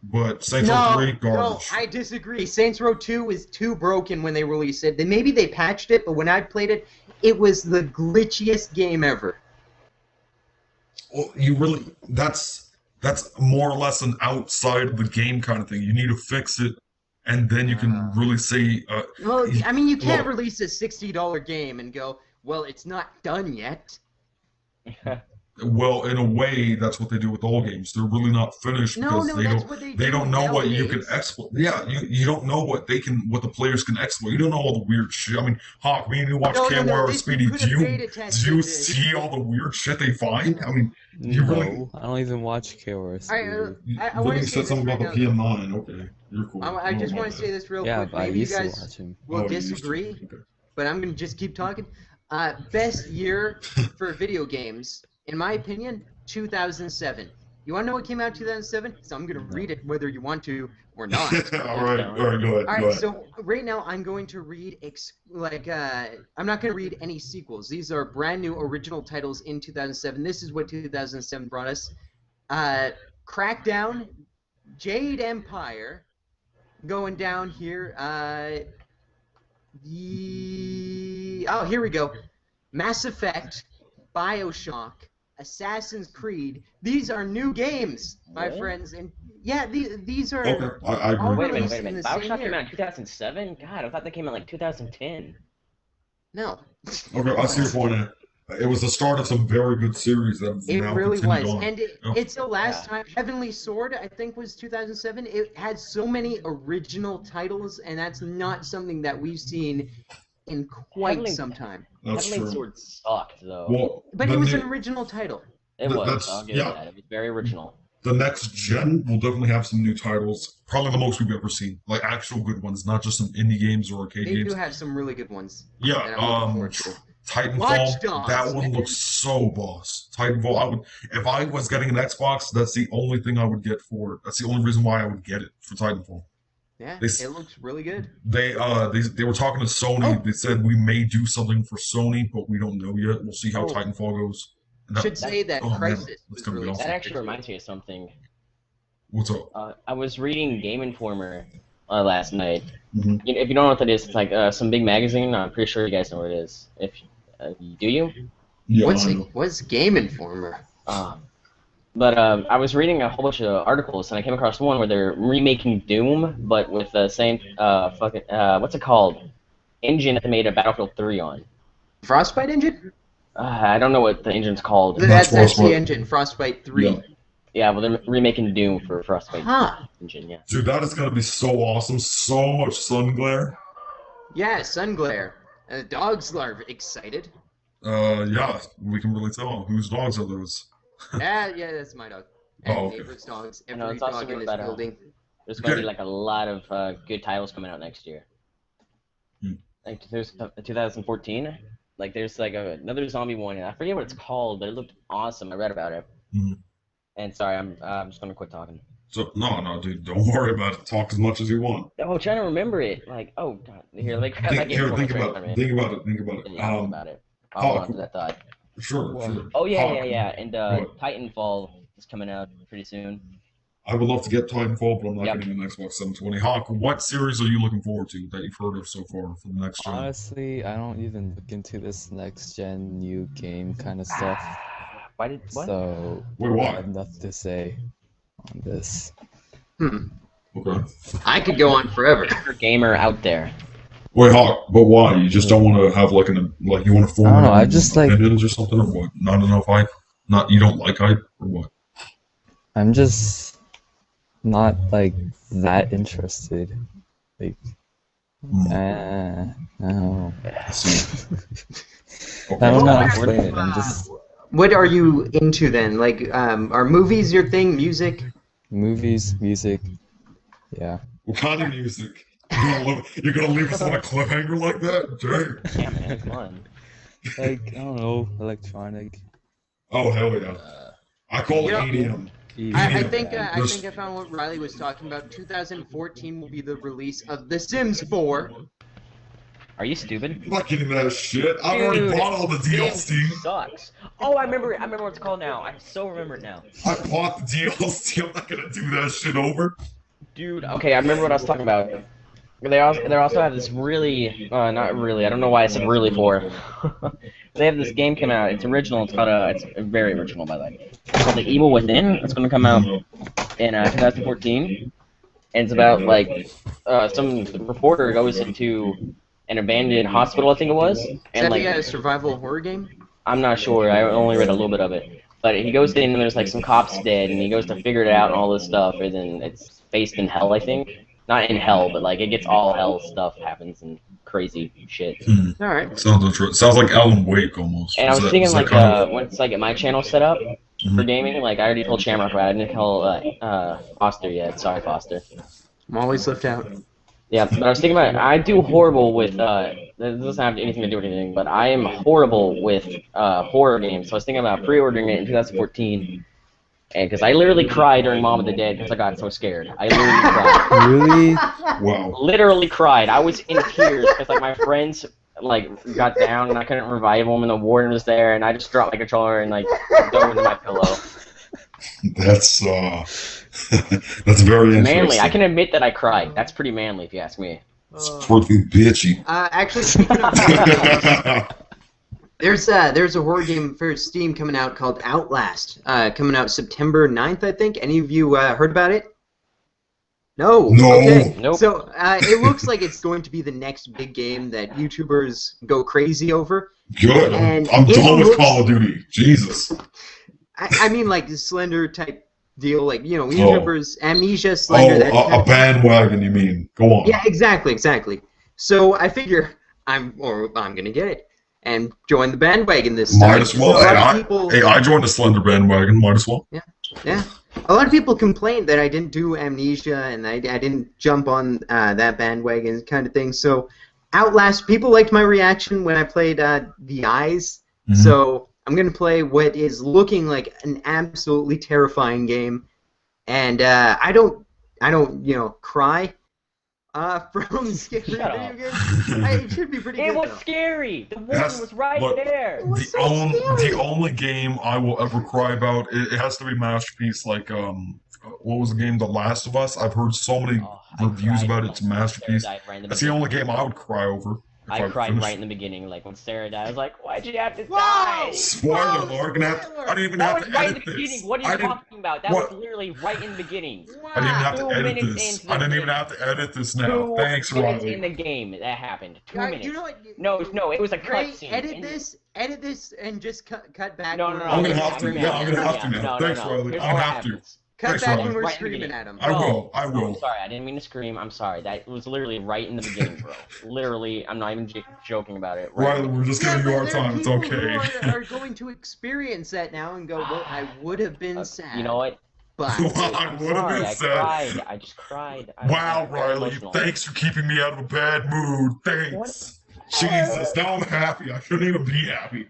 [SPEAKER 3] But Saints Row 3,
[SPEAKER 1] No,
[SPEAKER 3] garbage.
[SPEAKER 1] I disagree. Saints Row 2 was too broken when they released it. Maybe they patched it, but when I played it, it was the glitchiest game ever.
[SPEAKER 3] Well, that's That's more or less an outside of the game kind of thing. You need to fix it, and then you can really say.
[SPEAKER 1] Well, I mean, you can't
[SPEAKER 3] look,
[SPEAKER 1] release a $60 game and go, well, it's not done yet.
[SPEAKER 3] Well, in a way, that's what they do with all games. They're really not finished
[SPEAKER 1] No,
[SPEAKER 3] because
[SPEAKER 1] no, that's what they do
[SPEAKER 3] don't know what you can
[SPEAKER 1] nowadays.
[SPEAKER 3] exploit. Yeah, you don't know what the players can exploit. You don't know all the weird shit. I mean, Hawk, me and you watch
[SPEAKER 1] No,
[SPEAKER 3] KOR or
[SPEAKER 1] this you
[SPEAKER 3] Speedy.
[SPEAKER 1] could have paid attention
[SPEAKER 3] Do you
[SPEAKER 1] to.
[SPEAKER 3] see all the weird shit they find? I mean, you really.
[SPEAKER 4] No, I don't even watch KOR.
[SPEAKER 1] I
[SPEAKER 3] Then
[SPEAKER 1] want
[SPEAKER 3] you
[SPEAKER 1] to say
[SPEAKER 3] said
[SPEAKER 1] this
[SPEAKER 3] something
[SPEAKER 1] right
[SPEAKER 3] about
[SPEAKER 1] now.
[SPEAKER 3] the PM9. Okay, you're cool.
[SPEAKER 1] I just want to say this real
[SPEAKER 4] Yeah,
[SPEAKER 1] quick.
[SPEAKER 4] but I
[SPEAKER 1] Maybe you
[SPEAKER 4] used to watch
[SPEAKER 1] guys
[SPEAKER 4] him.
[SPEAKER 1] will
[SPEAKER 3] you used to.
[SPEAKER 1] disagree,
[SPEAKER 3] Okay.
[SPEAKER 1] but I'm going to just keep talking. Best year for video games, in my opinion, 2007. You want to know what came out in 2007? So I'm going to read it whether you want to or not.
[SPEAKER 3] all right, go ahead.
[SPEAKER 1] All
[SPEAKER 3] Go
[SPEAKER 1] right,
[SPEAKER 3] ahead.
[SPEAKER 1] so right now I'm going to read, I'm not going to read any sequels. These are brand new original titles in 2007. This is what 2007 brought us. Crackdown, Jade Empire, going down here. Oh, here we go. Mass Effect, BioShock, Assassin's Creed. These are new games, my
[SPEAKER 2] Really?
[SPEAKER 1] friends, and yeah, these are.
[SPEAKER 3] Okay, I
[SPEAKER 1] all
[SPEAKER 3] agree.
[SPEAKER 2] Wait a minute,
[SPEAKER 1] released
[SPEAKER 2] wait a
[SPEAKER 1] in
[SPEAKER 2] minute.
[SPEAKER 1] the same
[SPEAKER 2] BioShock came
[SPEAKER 1] year.
[SPEAKER 2] out in 2007? God, I thought they came out like 2010.
[SPEAKER 1] No.
[SPEAKER 3] Okay, I see your point. It was the start of some very good series that have
[SPEAKER 1] It
[SPEAKER 3] now
[SPEAKER 1] really
[SPEAKER 3] continued
[SPEAKER 1] was,
[SPEAKER 3] on.
[SPEAKER 1] and
[SPEAKER 3] Yeah.
[SPEAKER 1] it's the last time. Heavenly Sword, I think, was 2007. It had so many original titles, and that's not something that we've seen in quite
[SPEAKER 2] Heavenly-
[SPEAKER 1] some time.
[SPEAKER 3] That's
[SPEAKER 2] Heavenly
[SPEAKER 3] true.
[SPEAKER 2] Sword sucked, though.
[SPEAKER 3] Well,
[SPEAKER 1] But
[SPEAKER 3] the
[SPEAKER 1] it was
[SPEAKER 3] ne-
[SPEAKER 1] an original title.
[SPEAKER 2] It
[SPEAKER 3] th-
[SPEAKER 2] was.
[SPEAKER 3] that's-
[SPEAKER 2] I'll give you
[SPEAKER 3] yeah.
[SPEAKER 2] that. It was very original.
[SPEAKER 3] the next gen will definitely have some new titles. Probably the most we've ever seen, like actual good ones, not just some indie games or arcade
[SPEAKER 1] They
[SPEAKER 3] games.
[SPEAKER 1] do have some really good ones.
[SPEAKER 3] Yeah,
[SPEAKER 1] that I'm looking forward to.
[SPEAKER 3] Titanfall.
[SPEAKER 1] Watch Dogs,
[SPEAKER 3] that one
[SPEAKER 1] man.
[SPEAKER 3] looks so boss. Titanfall. I would, if I was getting an Xbox, that's the only thing I would get for it. That's the only reason why I would get it for Titanfall.
[SPEAKER 1] Yeah,
[SPEAKER 3] They s-
[SPEAKER 1] it looks really good.
[SPEAKER 3] They were talking to Sony.
[SPEAKER 1] Oh.
[SPEAKER 3] They said we may do something for Sony, but we don't know yet. We'll see how
[SPEAKER 2] Oh.
[SPEAKER 3] Titanfall goes. And that-
[SPEAKER 1] Should say that
[SPEAKER 3] oh, man,
[SPEAKER 1] Crisis
[SPEAKER 3] that's
[SPEAKER 1] was
[SPEAKER 3] gonna be
[SPEAKER 1] released.
[SPEAKER 3] awesome.
[SPEAKER 2] That actually reminds me of something.
[SPEAKER 3] What's up?
[SPEAKER 2] I was reading Game Informer last night.
[SPEAKER 3] Mhm.
[SPEAKER 2] If you don't know what that is, it's like some big magazine. I'm pretty sure you guys know what it is. If do you?
[SPEAKER 3] Yeah, I know.
[SPEAKER 1] What's Game Informer?
[SPEAKER 2] But I was reading a whole bunch of articles, and I came across one where they're remaking Doom, but with the same what's it called? Engine that they made a Battlefield 3 on.
[SPEAKER 1] Frostbite engine?
[SPEAKER 2] I don't know what the engine's called.
[SPEAKER 3] That's
[SPEAKER 1] That's the
[SPEAKER 3] Frostbite.
[SPEAKER 1] engine. Frostbite 3.
[SPEAKER 3] Yeah.
[SPEAKER 2] Yeah, well, they're remaking Doom for Frostbite
[SPEAKER 1] Huh.
[SPEAKER 2] engine. Yeah.
[SPEAKER 3] Dude, that is gonna be so awesome. So much sun glare.
[SPEAKER 1] Yeah, sun glare. Dogs are excited.
[SPEAKER 3] Yeah, we can really tell whose dogs are those.
[SPEAKER 1] Yeah, that's my dog. And
[SPEAKER 3] Oh, okay.
[SPEAKER 1] neighbor's dogs.
[SPEAKER 2] I know,
[SPEAKER 1] Every
[SPEAKER 2] it's also
[SPEAKER 1] dog in
[SPEAKER 2] good
[SPEAKER 1] this
[SPEAKER 2] that,
[SPEAKER 1] building.
[SPEAKER 2] There's going to
[SPEAKER 3] Okay.
[SPEAKER 2] be like a lot of good titles coming out next year.
[SPEAKER 3] Hmm.
[SPEAKER 2] Like there's 2014. Like there's like another zombie one, and I forget what it's called, but it looked awesome. I read about it.
[SPEAKER 3] Mhm.
[SPEAKER 2] And sorry, I'm just gonna quit talking.
[SPEAKER 3] So no, dude, don't worry about it. Talk as much as you want.
[SPEAKER 2] Oh, trying to remember it. Like, oh god, here, let me grab that
[SPEAKER 3] Think,
[SPEAKER 2] game.
[SPEAKER 3] here,
[SPEAKER 2] for
[SPEAKER 3] think
[SPEAKER 2] my
[SPEAKER 3] about
[SPEAKER 2] friend,
[SPEAKER 3] it.
[SPEAKER 2] man.
[SPEAKER 3] Think about it. Think about it.
[SPEAKER 2] Yeah, I'll think about it. I'll hold on to that thought.
[SPEAKER 3] Sure.
[SPEAKER 2] Oh yeah,
[SPEAKER 3] Hawk,
[SPEAKER 2] And
[SPEAKER 3] What?
[SPEAKER 2] Titanfall is coming out pretty soon.
[SPEAKER 3] I would love to get Titanfall, but I'm not
[SPEAKER 2] Yep.
[SPEAKER 3] getting an Xbox 720. Hawk, what series are you looking forward to that you've heard of so far for the next gen?
[SPEAKER 4] Honestly, I don't even look into this next gen new game kind of stuff.
[SPEAKER 2] Why did what?
[SPEAKER 4] So
[SPEAKER 3] Wait,
[SPEAKER 4] I
[SPEAKER 3] why?
[SPEAKER 4] have nothing to say on this.
[SPEAKER 3] Okay.
[SPEAKER 1] I could go on forever.
[SPEAKER 2] Every gamer out there.
[SPEAKER 3] Wait, Hawk, but why? You just don't want to have like you want to form
[SPEAKER 4] I don't know, I
[SPEAKER 3] your own
[SPEAKER 4] just, like-
[SPEAKER 3] opinions or something, or what? Not enough hype? Not you don't like hype or what?
[SPEAKER 4] I'm just not like that interested. Like, I don't know.
[SPEAKER 3] I see.
[SPEAKER 4] I don't know how to
[SPEAKER 1] Okay.
[SPEAKER 4] explain it. I'm just
[SPEAKER 1] What are you into then? Like, are movies your thing? Music?
[SPEAKER 4] movies, music. Yeah.
[SPEAKER 3] What kind of music? You're gonna leave us on a cliffhanger like that? Dang.
[SPEAKER 2] Yeah, man, come on.
[SPEAKER 4] Like, I don't know, electronic.
[SPEAKER 3] Oh hell yeah! I call it
[SPEAKER 1] You know-
[SPEAKER 3] EDM.
[SPEAKER 1] I
[SPEAKER 3] Yeah.
[SPEAKER 1] think I
[SPEAKER 3] Just-
[SPEAKER 1] think I found what Riley was talking about. 2014 will be the release of The Sims 4.
[SPEAKER 2] Are you stupid?
[SPEAKER 3] I'm not getting that shit. I've already
[SPEAKER 2] Dude,
[SPEAKER 3] bought all the DLC.
[SPEAKER 2] Sucks. Oh, I remember it. I remember what it's called now. I so remember it now.
[SPEAKER 3] I bought the DLC. I'm not gonna do that shit over.
[SPEAKER 2] Dude, okay, I remember what I was talking about. They also have this really, not really, I don't know why I said really for, They have this game come out. It's original. It's called it's very original by the way. It's called The Evil Within. It's going to come out in 2014, and it's about like some reporter goes into an abandoned hospital, I think it was,
[SPEAKER 1] Is
[SPEAKER 2] and
[SPEAKER 1] that
[SPEAKER 2] like
[SPEAKER 1] a survival horror game?
[SPEAKER 2] I'm not sure. I only read a little bit of it. But he goes in and there's like some cops dead, and he goes to figure it out and all this stuff, and then it's based in hell, I think. Not in hell, but like it gets all hell stuff happens and crazy shit.
[SPEAKER 1] All right.
[SPEAKER 3] Sounds interesting. Sounds like Alan Wake almost.
[SPEAKER 2] And I was thinking like
[SPEAKER 3] kind of...
[SPEAKER 2] once I get my channel set up for gaming, like I already told Shamrock about it. I didn't tell Foster yet. Sorry, Foster.
[SPEAKER 1] I'm always left out.
[SPEAKER 2] Yeah, but I was thinking about it. I do horrible with this doesn't have anything to do with anything, but I am horrible with horror games. So I was thinking about pre-ordering it in 2014, and because I literally cried during Mom of the Dead because I got so scared. I literally cried.
[SPEAKER 4] Really?
[SPEAKER 3] Wow.
[SPEAKER 2] Literally cried. I was in tears because like my friends like got down and I couldn't revive them, and the warden was there, and I just dropped my controller and like dove into my pillow.
[SPEAKER 3] That's that's very interesting.
[SPEAKER 2] Manly. I can admit that I cried. That's pretty manly if you ask me.
[SPEAKER 3] It's pretty bitchy.
[SPEAKER 1] Actually, speaking of there's a horror game for Steam coming out called Outlast, coming out September 9th, I think. Any of you heard about it? No.
[SPEAKER 3] No.
[SPEAKER 1] Okay.
[SPEAKER 2] Nope.
[SPEAKER 1] So it looks like it's going to be the next big game that YouTubers go crazy over.
[SPEAKER 3] Good.
[SPEAKER 1] And
[SPEAKER 3] I'm
[SPEAKER 1] it
[SPEAKER 3] done with
[SPEAKER 1] looks-
[SPEAKER 3] Call of Duty. Jesus.
[SPEAKER 1] I mean, like the Slender type deal, like YouTubers, Amnesia, Slender. that type
[SPEAKER 3] A
[SPEAKER 1] of-
[SPEAKER 3] bandwagon, you mean? Go on.
[SPEAKER 1] Yeah, exactly. So I figure I'm gonna get it and join the bandwagon this time.
[SPEAKER 3] Might as well.
[SPEAKER 1] A lot of people,
[SPEAKER 3] I joined the Slender bandwagon. Might as well.
[SPEAKER 1] yeah, a lot of people complained that I didn't do Amnesia and I didn't jump on that bandwagon kind of thing. So Outlast, people liked my reaction when I played The Eyes.
[SPEAKER 3] Mhm.
[SPEAKER 1] So I'm gonna play what is looking like an absolutely terrifying game, and I don't cry from scary
[SPEAKER 2] Shut
[SPEAKER 1] video
[SPEAKER 2] up.
[SPEAKER 1] games. It should be pretty
[SPEAKER 2] It
[SPEAKER 1] good
[SPEAKER 2] was
[SPEAKER 1] though.
[SPEAKER 2] scary. The warden
[SPEAKER 3] That's-
[SPEAKER 2] was right
[SPEAKER 3] look,
[SPEAKER 2] there.
[SPEAKER 1] It was so
[SPEAKER 3] The
[SPEAKER 1] scary.
[SPEAKER 3] only game I will ever cry about, it has to be Masterpiece. Like what was the game? The Last of Us. I've heard so many
[SPEAKER 2] Oh, I
[SPEAKER 3] reviews
[SPEAKER 2] cried
[SPEAKER 3] about
[SPEAKER 2] when
[SPEAKER 3] it. It's a masterpiece.
[SPEAKER 2] Sarah died right in the
[SPEAKER 3] That's the
[SPEAKER 2] beginning.
[SPEAKER 3] only game I would cry over. If
[SPEAKER 2] I cried
[SPEAKER 3] finished.
[SPEAKER 2] right in the beginning, like when Sarah died. I was like, "Why'd you have to
[SPEAKER 1] Whoa!
[SPEAKER 2] die?"
[SPEAKER 3] Spoiler
[SPEAKER 1] Whoa,
[SPEAKER 3] alert! I didn't even
[SPEAKER 2] That
[SPEAKER 3] have
[SPEAKER 2] was
[SPEAKER 3] to
[SPEAKER 2] right in
[SPEAKER 3] edit
[SPEAKER 2] the
[SPEAKER 3] this.
[SPEAKER 2] beginning. What are
[SPEAKER 3] I
[SPEAKER 2] you
[SPEAKER 3] didn't.
[SPEAKER 2] talking about? That
[SPEAKER 3] what?
[SPEAKER 2] was literally right in the beginning.
[SPEAKER 3] I didn't have to
[SPEAKER 2] 2
[SPEAKER 3] edit
[SPEAKER 2] minutes
[SPEAKER 3] this.
[SPEAKER 2] into
[SPEAKER 3] I didn't
[SPEAKER 2] the
[SPEAKER 3] even
[SPEAKER 2] game.
[SPEAKER 3] have to edit this now.
[SPEAKER 2] 2
[SPEAKER 3] Thanks,
[SPEAKER 2] minutes
[SPEAKER 3] Riley.
[SPEAKER 2] in the game that happened. 2 minutes.
[SPEAKER 1] You know what?
[SPEAKER 2] No, it was a
[SPEAKER 1] Gray,
[SPEAKER 2] cutscene.
[SPEAKER 1] edit this, and just cut back.
[SPEAKER 2] No,
[SPEAKER 1] when
[SPEAKER 3] I'm gonna
[SPEAKER 1] we're
[SPEAKER 3] have to.
[SPEAKER 1] screaming
[SPEAKER 3] Yeah,
[SPEAKER 1] at
[SPEAKER 3] I'm
[SPEAKER 1] him.
[SPEAKER 3] gonna have to now. Thanks, Riley.
[SPEAKER 2] Here's
[SPEAKER 3] I'll
[SPEAKER 2] what
[SPEAKER 3] have to.
[SPEAKER 2] happens.
[SPEAKER 1] Cut
[SPEAKER 3] Thanks,
[SPEAKER 1] back
[SPEAKER 3] Riley.
[SPEAKER 1] when we're
[SPEAKER 2] Right in the
[SPEAKER 1] screaming
[SPEAKER 2] beginning.
[SPEAKER 1] at him.
[SPEAKER 3] I will. I
[SPEAKER 2] I'm
[SPEAKER 3] will.
[SPEAKER 2] sorry, I didn't mean to scream. I'm sorry. That was literally right in the beginning, bro. Literally, I'm not even joking about it. Right.
[SPEAKER 3] Riley, we're just
[SPEAKER 1] Yeah,
[SPEAKER 3] giving you
[SPEAKER 1] but
[SPEAKER 3] our
[SPEAKER 1] there are
[SPEAKER 3] time. It's
[SPEAKER 1] people
[SPEAKER 3] okay.
[SPEAKER 1] who are going to experience that now and go, well, I would have been sad.
[SPEAKER 2] You know what?
[SPEAKER 1] But
[SPEAKER 3] I would have
[SPEAKER 2] Sorry,
[SPEAKER 3] been
[SPEAKER 2] I
[SPEAKER 3] sad.
[SPEAKER 2] cried. I just cried.
[SPEAKER 3] Wow,
[SPEAKER 2] I'm very
[SPEAKER 3] Riley,
[SPEAKER 2] emotional.
[SPEAKER 3] thanks for keeping me out of a bad mood. Thanks. Jesus, now I'm happy. I shouldn't even be happy.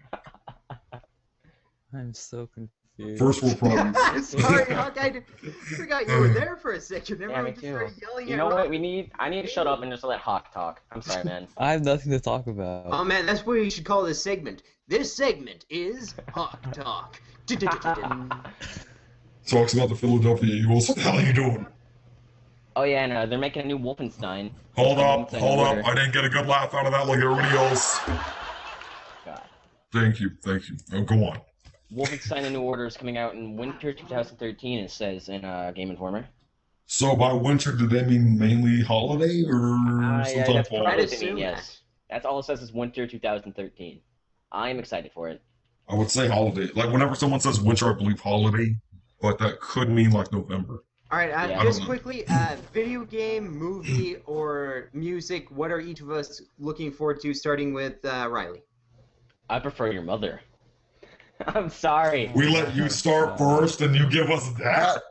[SPEAKER 4] I'm so confused.
[SPEAKER 3] First world problems.
[SPEAKER 1] Sorry, Hawkeye. I forgot you were there for a second.
[SPEAKER 2] Yeah,
[SPEAKER 1] Everyone
[SPEAKER 2] me
[SPEAKER 1] just
[SPEAKER 2] too.
[SPEAKER 1] started yelling
[SPEAKER 2] You
[SPEAKER 1] at
[SPEAKER 2] know
[SPEAKER 1] Rock.
[SPEAKER 2] what? I need to shut up and just let Hawk talk. I'm sorry, man.
[SPEAKER 4] I have nothing to talk about.
[SPEAKER 1] Oh man, that's what you should call this segment. This segment is Hawk Talk.
[SPEAKER 3] Talks about the Philadelphia Eagles. What the hell are you doing?
[SPEAKER 2] Oh yeah, and they're making a new Wolfenstein.
[SPEAKER 3] Hold up,
[SPEAKER 2] Wolfenstein
[SPEAKER 3] hold
[SPEAKER 2] Order.
[SPEAKER 3] up. I didn't get a good laugh out of that like everybody else.
[SPEAKER 2] God.
[SPEAKER 3] Thank you. Oh, go on.
[SPEAKER 2] Wolfenstein: The New Order is coming out in winter 2013. It says in Game Informer.
[SPEAKER 3] So by winter, do they mean mainly holiday or
[SPEAKER 2] Yeah,
[SPEAKER 3] sometime
[SPEAKER 2] that's
[SPEAKER 3] fall?
[SPEAKER 2] probably
[SPEAKER 1] I'd
[SPEAKER 2] what they
[SPEAKER 1] assume
[SPEAKER 2] mean. Yes, that's all it says is winter 2013. I'm excited for it.
[SPEAKER 3] I would say holiday. Like whenever someone says winter, I believe holiday, but that could mean like November.
[SPEAKER 1] All right,
[SPEAKER 2] Yeah.
[SPEAKER 3] I
[SPEAKER 1] just
[SPEAKER 3] don't know.
[SPEAKER 1] quickly, video game, movie, or music. What are each of us looking forward to? Starting with Riley.
[SPEAKER 2] I prefer your mother. I'm sorry.
[SPEAKER 3] We let you start first, and you give us that.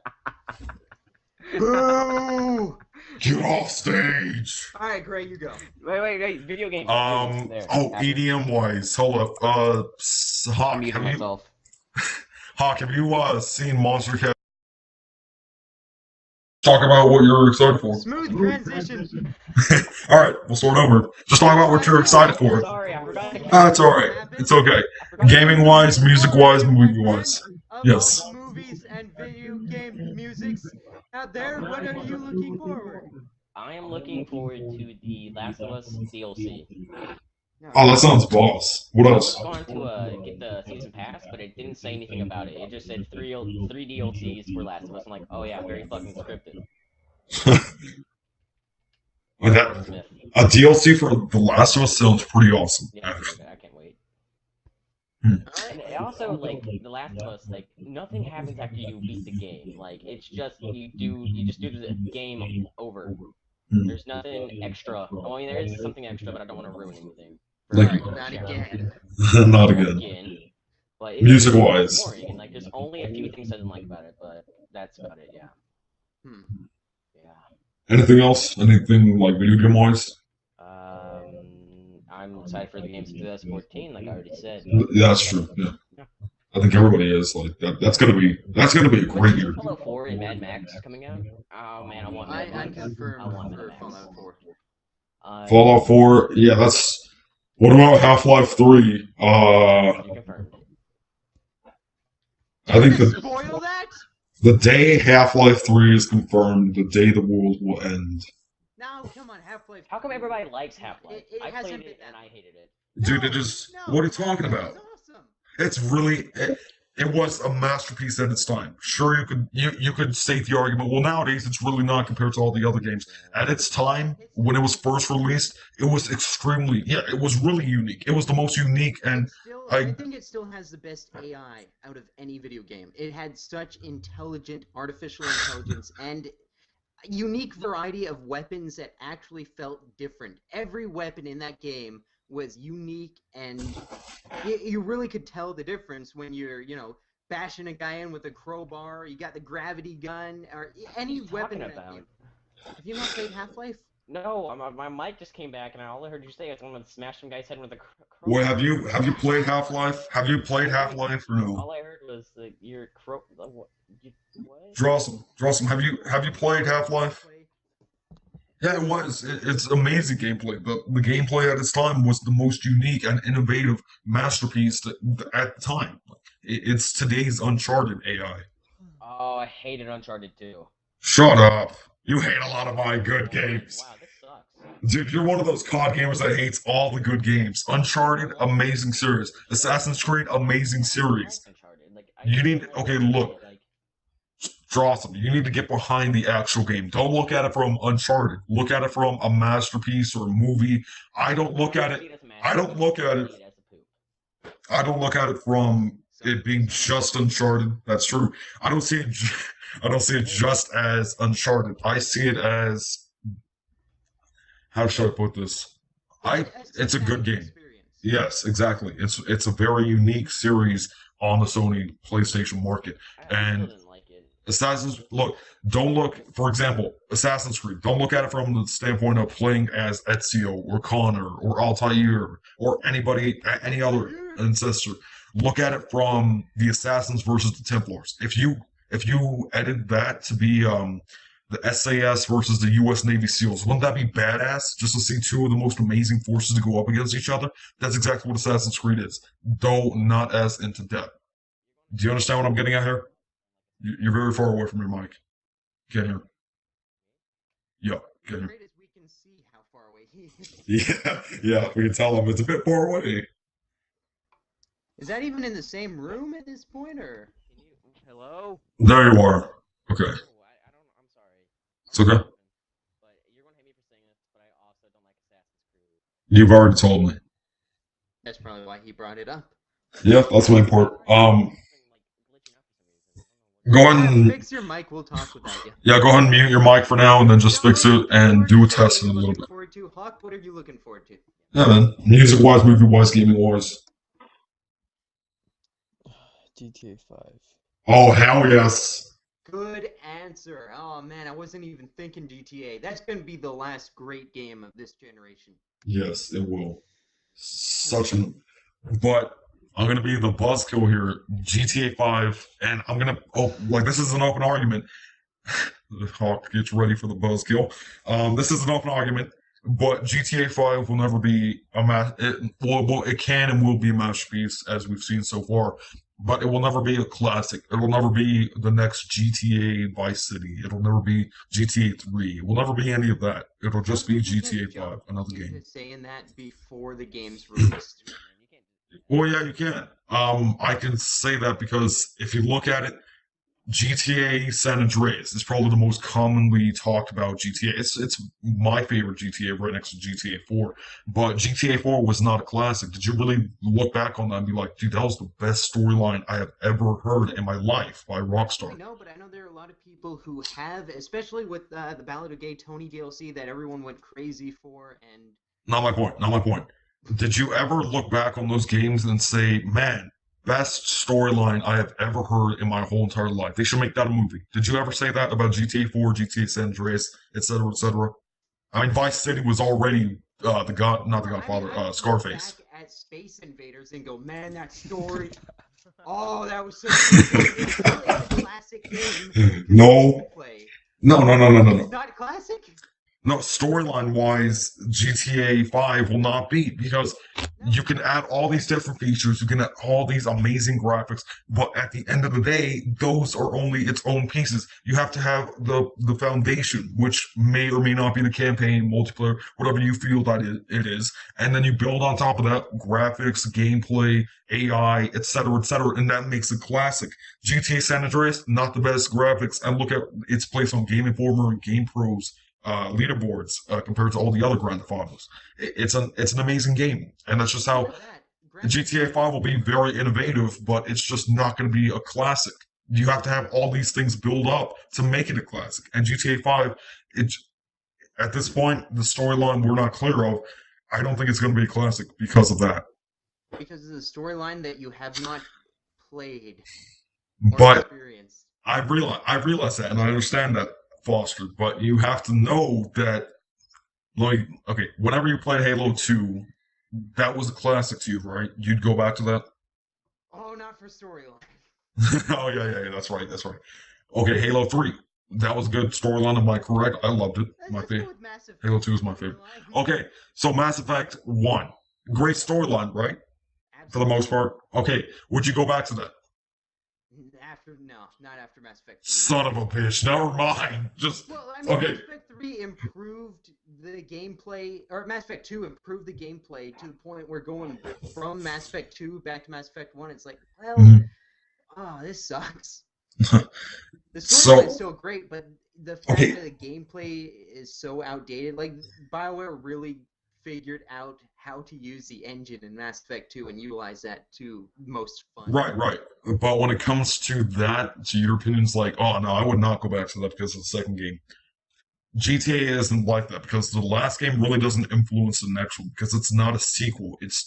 [SPEAKER 1] Boo!
[SPEAKER 3] Get off stage.
[SPEAKER 1] All right, Gray, you go.
[SPEAKER 2] Wait. Video games. There.
[SPEAKER 3] Oh, EDM wise, hold up.
[SPEAKER 2] I'm
[SPEAKER 3] Hawk,
[SPEAKER 2] muting myself.
[SPEAKER 3] have you seen Monster Cat? Talk about what you're excited for.
[SPEAKER 1] Smooth transition.
[SPEAKER 3] All right, we'll start over. Just talk about what you're excited for.
[SPEAKER 2] Sorry, I forgot.
[SPEAKER 3] It's all right. It's okay. Gaming wise, music wise, movie wise.
[SPEAKER 1] Of
[SPEAKER 3] Yes.
[SPEAKER 1] all the movies and video game musics out there, what are you looking forward?
[SPEAKER 2] I am looking forward to the Last of Us DLC.
[SPEAKER 1] No,
[SPEAKER 3] Oh, that sounds boss. What
[SPEAKER 2] I
[SPEAKER 3] else?
[SPEAKER 2] was going to get the season pass, but it didn't say anything about it. It just said three DLCs for Last of Us. I'm like, oh yeah, very fucking scripted.
[SPEAKER 3] Like
[SPEAKER 2] Will
[SPEAKER 3] that,
[SPEAKER 2] Smith.
[SPEAKER 3] a DLC for The Last of Us sounds pretty awesome.
[SPEAKER 2] Yeah, it's really good. I can't wait.
[SPEAKER 3] Hmm.
[SPEAKER 2] And it also, like, The Last of Us, like, nothing happens after you beat the game. Like, it's just, you just do the game over.
[SPEAKER 3] Hmm.
[SPEAKER 2] There's nothing extra. I mean, there is something extra, but I don't want to ruin anything.
[SPEAKER 3] Like,
[SPEAKER 1] Alright, not again.
[SPEAKER 3] not again.
[SPEAKER 2] But it's
[SPEAKER 3] Music-wise.
[SPEAKER 2] boring, and, like, there's only a few things I didn't like about it, but that's about it, yeah.
[SPEAKER 1] Hmm.
[SPEAKER 2] Yeah.
[SPEAKER 3] Anything else? Anything like video game wise?
[SPEAKER 2] I'm excited for the games of 2014, like I already said.
[SPEAKER 3] Yeah, that's true. Yeah. I think everybody is like that. That's gonna be a great year.
[SPEAKER 2] Fallout 4 and Mad Max coming out. Oh man, I want Mad Max.
[SPEAKER 1] I'm confirmed
[SPEAKER 2] I want
[SPEAKER 1] for
[SPEAKER 2] Mad Max.
[SPEAKER 1] Fallout 4.
[SPEAKER 3] Fallout 4. Yeah, that's. What about Half-Life 3?
[SPEAKER 2] You confirmed.
[SPEAKER 3] I think
[SPEAKER 1] Spoil that?
[SPEAKER 3] the day Half-Life 3 is confirmed, the day the world will end.
[SPEAKER 1] No, come on, Half-Life.
[SPEAKER 2] How come everybody likes Half-Life?
[SPEAKER 1] It
[SPEAKER 2] I
[SPEAKER 1] hasn't
[SPEAKER 2] played
[SPEAKER 1] been
[SPEAKER 2] it and I hated it.
[SPEAKER 3] Dude,
[SPEAKER 1] No,
[SPEAKER 3] it just.
[SPEAKER 1] no,
[SPEAKER 3] What are you talking about?
[SPEAKER 1] It's awesome.
[SPEAKER 3] It's really. It was a masterpiece at its time. Sure, you could state the argument. Well, nowadays it's really not compared to all the other games. At its time, when it was first released, it was extremely. Yeah, it was really unique. It was the most unique, and
[SPEAKER 1] I think it still has the best AI out of any video game. It had such intelligent artificial intelligence and a unique variety of weapons that actually felt different. Every weapon in that game was unique, and you really could tell the difference when you're, bashing a guy in with a crowbar. You got the gravity gun, or any weapon in that game. Have you not played Half-Life?
[SPEAKER 2] No, my mic just came back, and all I heard you say was I'm gonna smash some guy's head with a crowbar.
[SPEAKER 3] Well, have you played Half-Life? Have you played Half-Life or no?
[SPEAKER 2] All I heard was your what?
[SPEAKER 3] Drawsome. Have you played Half-Life? Yeah, it was. It's amazing gameplay. The gameplay at its time was the most unique and innovative masterpiece at the time. It's today's Uncharted AI.
[SPEAKER 2] Oh, I hated Uncharted 2.
[SPEAKER 3] Shut up. You hate a lot of my good games.
[SPEAKER 2] Wow, this sucks.
[SPEAKER 3] Dude, you're one of those COD gamers that hates all the good games. Uncharted, amazing series. Assassin's Creed, amazing series. You need. Okay, look. Drawsome. You need to get behind the actual game. Don't look at it from Uncharted. Look at it from a masterpiece or a movie. I don't look at it from it being just Uncharted. That's true. I don't see it just as Uncharted. I see it as, how should I put this? It's a good game. Yes, exactly. It's a very unique series on the Sony PlayStation market. And don't look, for example, Assassin's Creed. Don't look at it from the standpoint of playing as Ezio or Connor or Altair or any other ancestor. Look at it from the Assassins versus the Templars. If you edit that to be the SAS versus the U.S. Navy SEALs, wouldn't that be badass? Just to see two of the most amazing forces to go up against each other. That's exactly what Assassin's Creed is, though not as into depth. Do you understand what I'm getting at here? You're very far away from your mic. Can't hear. Yeah, can't hear.
[SPEAKER 1] Great as we can see how far away he is.
[SPEAKER 3] Yeah, we can tell him it's a bit far away.
[SPEAKER 1] Is that even in the same room at this point, or?
[SPEAKER 2] Hello?
[SPEAKER 3] There you are. Okay.
[SPEAKER 2] I'm sorry.
[SPEAKER 3] It's okay.
[SPEAKER 2] But you're gonna hate me for saying this, but I also don't like Assassin's Creed.
[SPEAKER 3] You've already told me.
[SPEAKER 1] That's probably why he brought it up.
[SPEAKER 3] Yeah, that's my part. Go ahead and
[SPEAKER 1] fix your mic. We'll talk without you.
[SPEAKER 3] Yeah, go ahead and mute your mic for now, and then just fix it and do a test in a little bit.
[SPEAKER 1] Hawk, what are you looking forward to?
[SPEAKER 3] Yeah, man. Music-wise, movie-wise, gaming-wise.
[SPEAKER 4] GTA 5.
[SPEAKER 3] Oh, hell yes.
[SPEAKER 1] Good answer. Oh man, I wasn't even thinking GTA. That's gonna be the last great game of this generation.
[SPEAKER 3] Yes, it will. But I'm gonna be the buzzkill here. GTA 5, and I'm gonna this is an open argument. Hawk gets ready for the buzzkill. This is an open argument, but GTA 5 will never be it can and will be a masterpiece as we've seen so far. but it will never be a classic. It will never be the next GTA Vice City. It'll never be GTA 3. It will never be any of that. It'll just be GTA 5, another game.
[SPEAKER 1] Saying that before the game's released.
[SPEAKER 3] Well, yeah, you can. I can say that because if you look at it, GTA San Andreas is probably the most commonly talked about GTA. It's my favorite GTA right next to GTA 4. But GTA 4 was not a classic. Did you really look back on that and be like, dude, that was the best storyline I have ever heard in my life by Rockstar?
[SPEAKER 1] No, but I know there are a lot of people who have, especially with the Ballad of Gay Tony DLC that everyone went crazy for, and...
[SPEAKER 3] Not my point, not my point. Did you ever look back on those games and say, man, best storyline I have ever heard in my whole entire life? They should make that a movie. Did you ever say that about GTA 4, GTA San Andreas, etc., etc.? I mean, Vice City was already not the Godfather, Scarface.
[SPEAKER 1] Back at Space Invaders and go, man, that story. Oh, that was so good. It's really a classic game.
[SPEAKER 3] No. No.
[SPEAKER 1] It's not a classic?
[SPEAKER 3] No, storyline-wise, GTA 5 will not be, because you can add all these different features, you can add all these amazing graphics, but at the end of the day, those are only its own pieces. You have to have the foundation, which may or may not be the campaign, multiplayer, whatever you feel that it is, and then you build on top of that graphics, gameplay, AI, etc., and that makes it classic. GTA San Andreas, not the best graphics, and look at its place on Game Informer and GamePro's leaderboards compared to all the other Grand Theft Autos. It's an amazing game, and that's just how GTA 5 will be very innovative, but it's just not going to be a classic. You have to have all these things build up to make it a classic, and GTA 5, at this point, the storyline we're not clear of, I don't think it's going to be a classic because of that.
[SPEAKER 1] Because of the storyline that you have not played or
[SPEAKER 3] but
[SPEAKER 1] experienced.
[SPEAKER 3] I realize that, and I understand that, Foster, but you have to know that, like, okay, whenever you played Halo 2, that was a classic to you, right? You'd go back to that?
[SPEAKER 1] Oh, not for storyline.
[SPEAKER 3] Oh, yeah, that's right. Okay, Halo 3, that was a good storyline, am I correct? I loved it. My favorite. Halo 2 is my favorite. Okay, so Mass Effect 1, great storyline, right? Absolutely. For the most part. Okay, would you go back to that?
[SPEAKER 1] Not after Mass Effect 3.
[SPEAKER 3] Son of a bitch, never mind. Okay.
[SPEAKER 1] Mass Effect 3 improved the gameplay, or Mass Effect 2 improved the gameplay to the point where going from Mass Effect 2 back to Mass Effect 1, it's like, well, this sucks. The storyline's still great, but the fact that the gameplay is so outdated, like, BioWare really figured out how to use the engine in Mass Effect 2 and utilize that to most fun.
[SPEAKER 3] Right. But when it comes to that, to your opinions, like, oh no, I would not go back to that because of the second game. GTA isn't like that because the last game really doesn't influence the next one because it's not a sequel. It's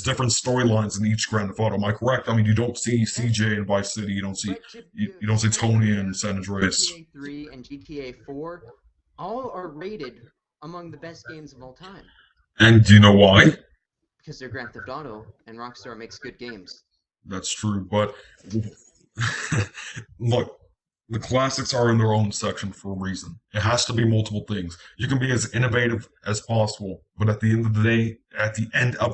[SPEAKER 3] different storylines in each Grand Theft Auto. Am I correct? I mean, you don't see CJ in Vice City. You don't see Tony in San Andreas.
[SPEAKER 1] GTA 3 and GTA 4 all are rated among the best games of all time.
[SPEAKER 3] And do you know why?
[SPEAKER 1] Because they're Grand Theft Auto, and Rockstar makes good games.
[SPEAKER 3] That's true, but look, the classics are in their own section for a reason. It has to be multiple things. You can be as innovative as possible, but at the end of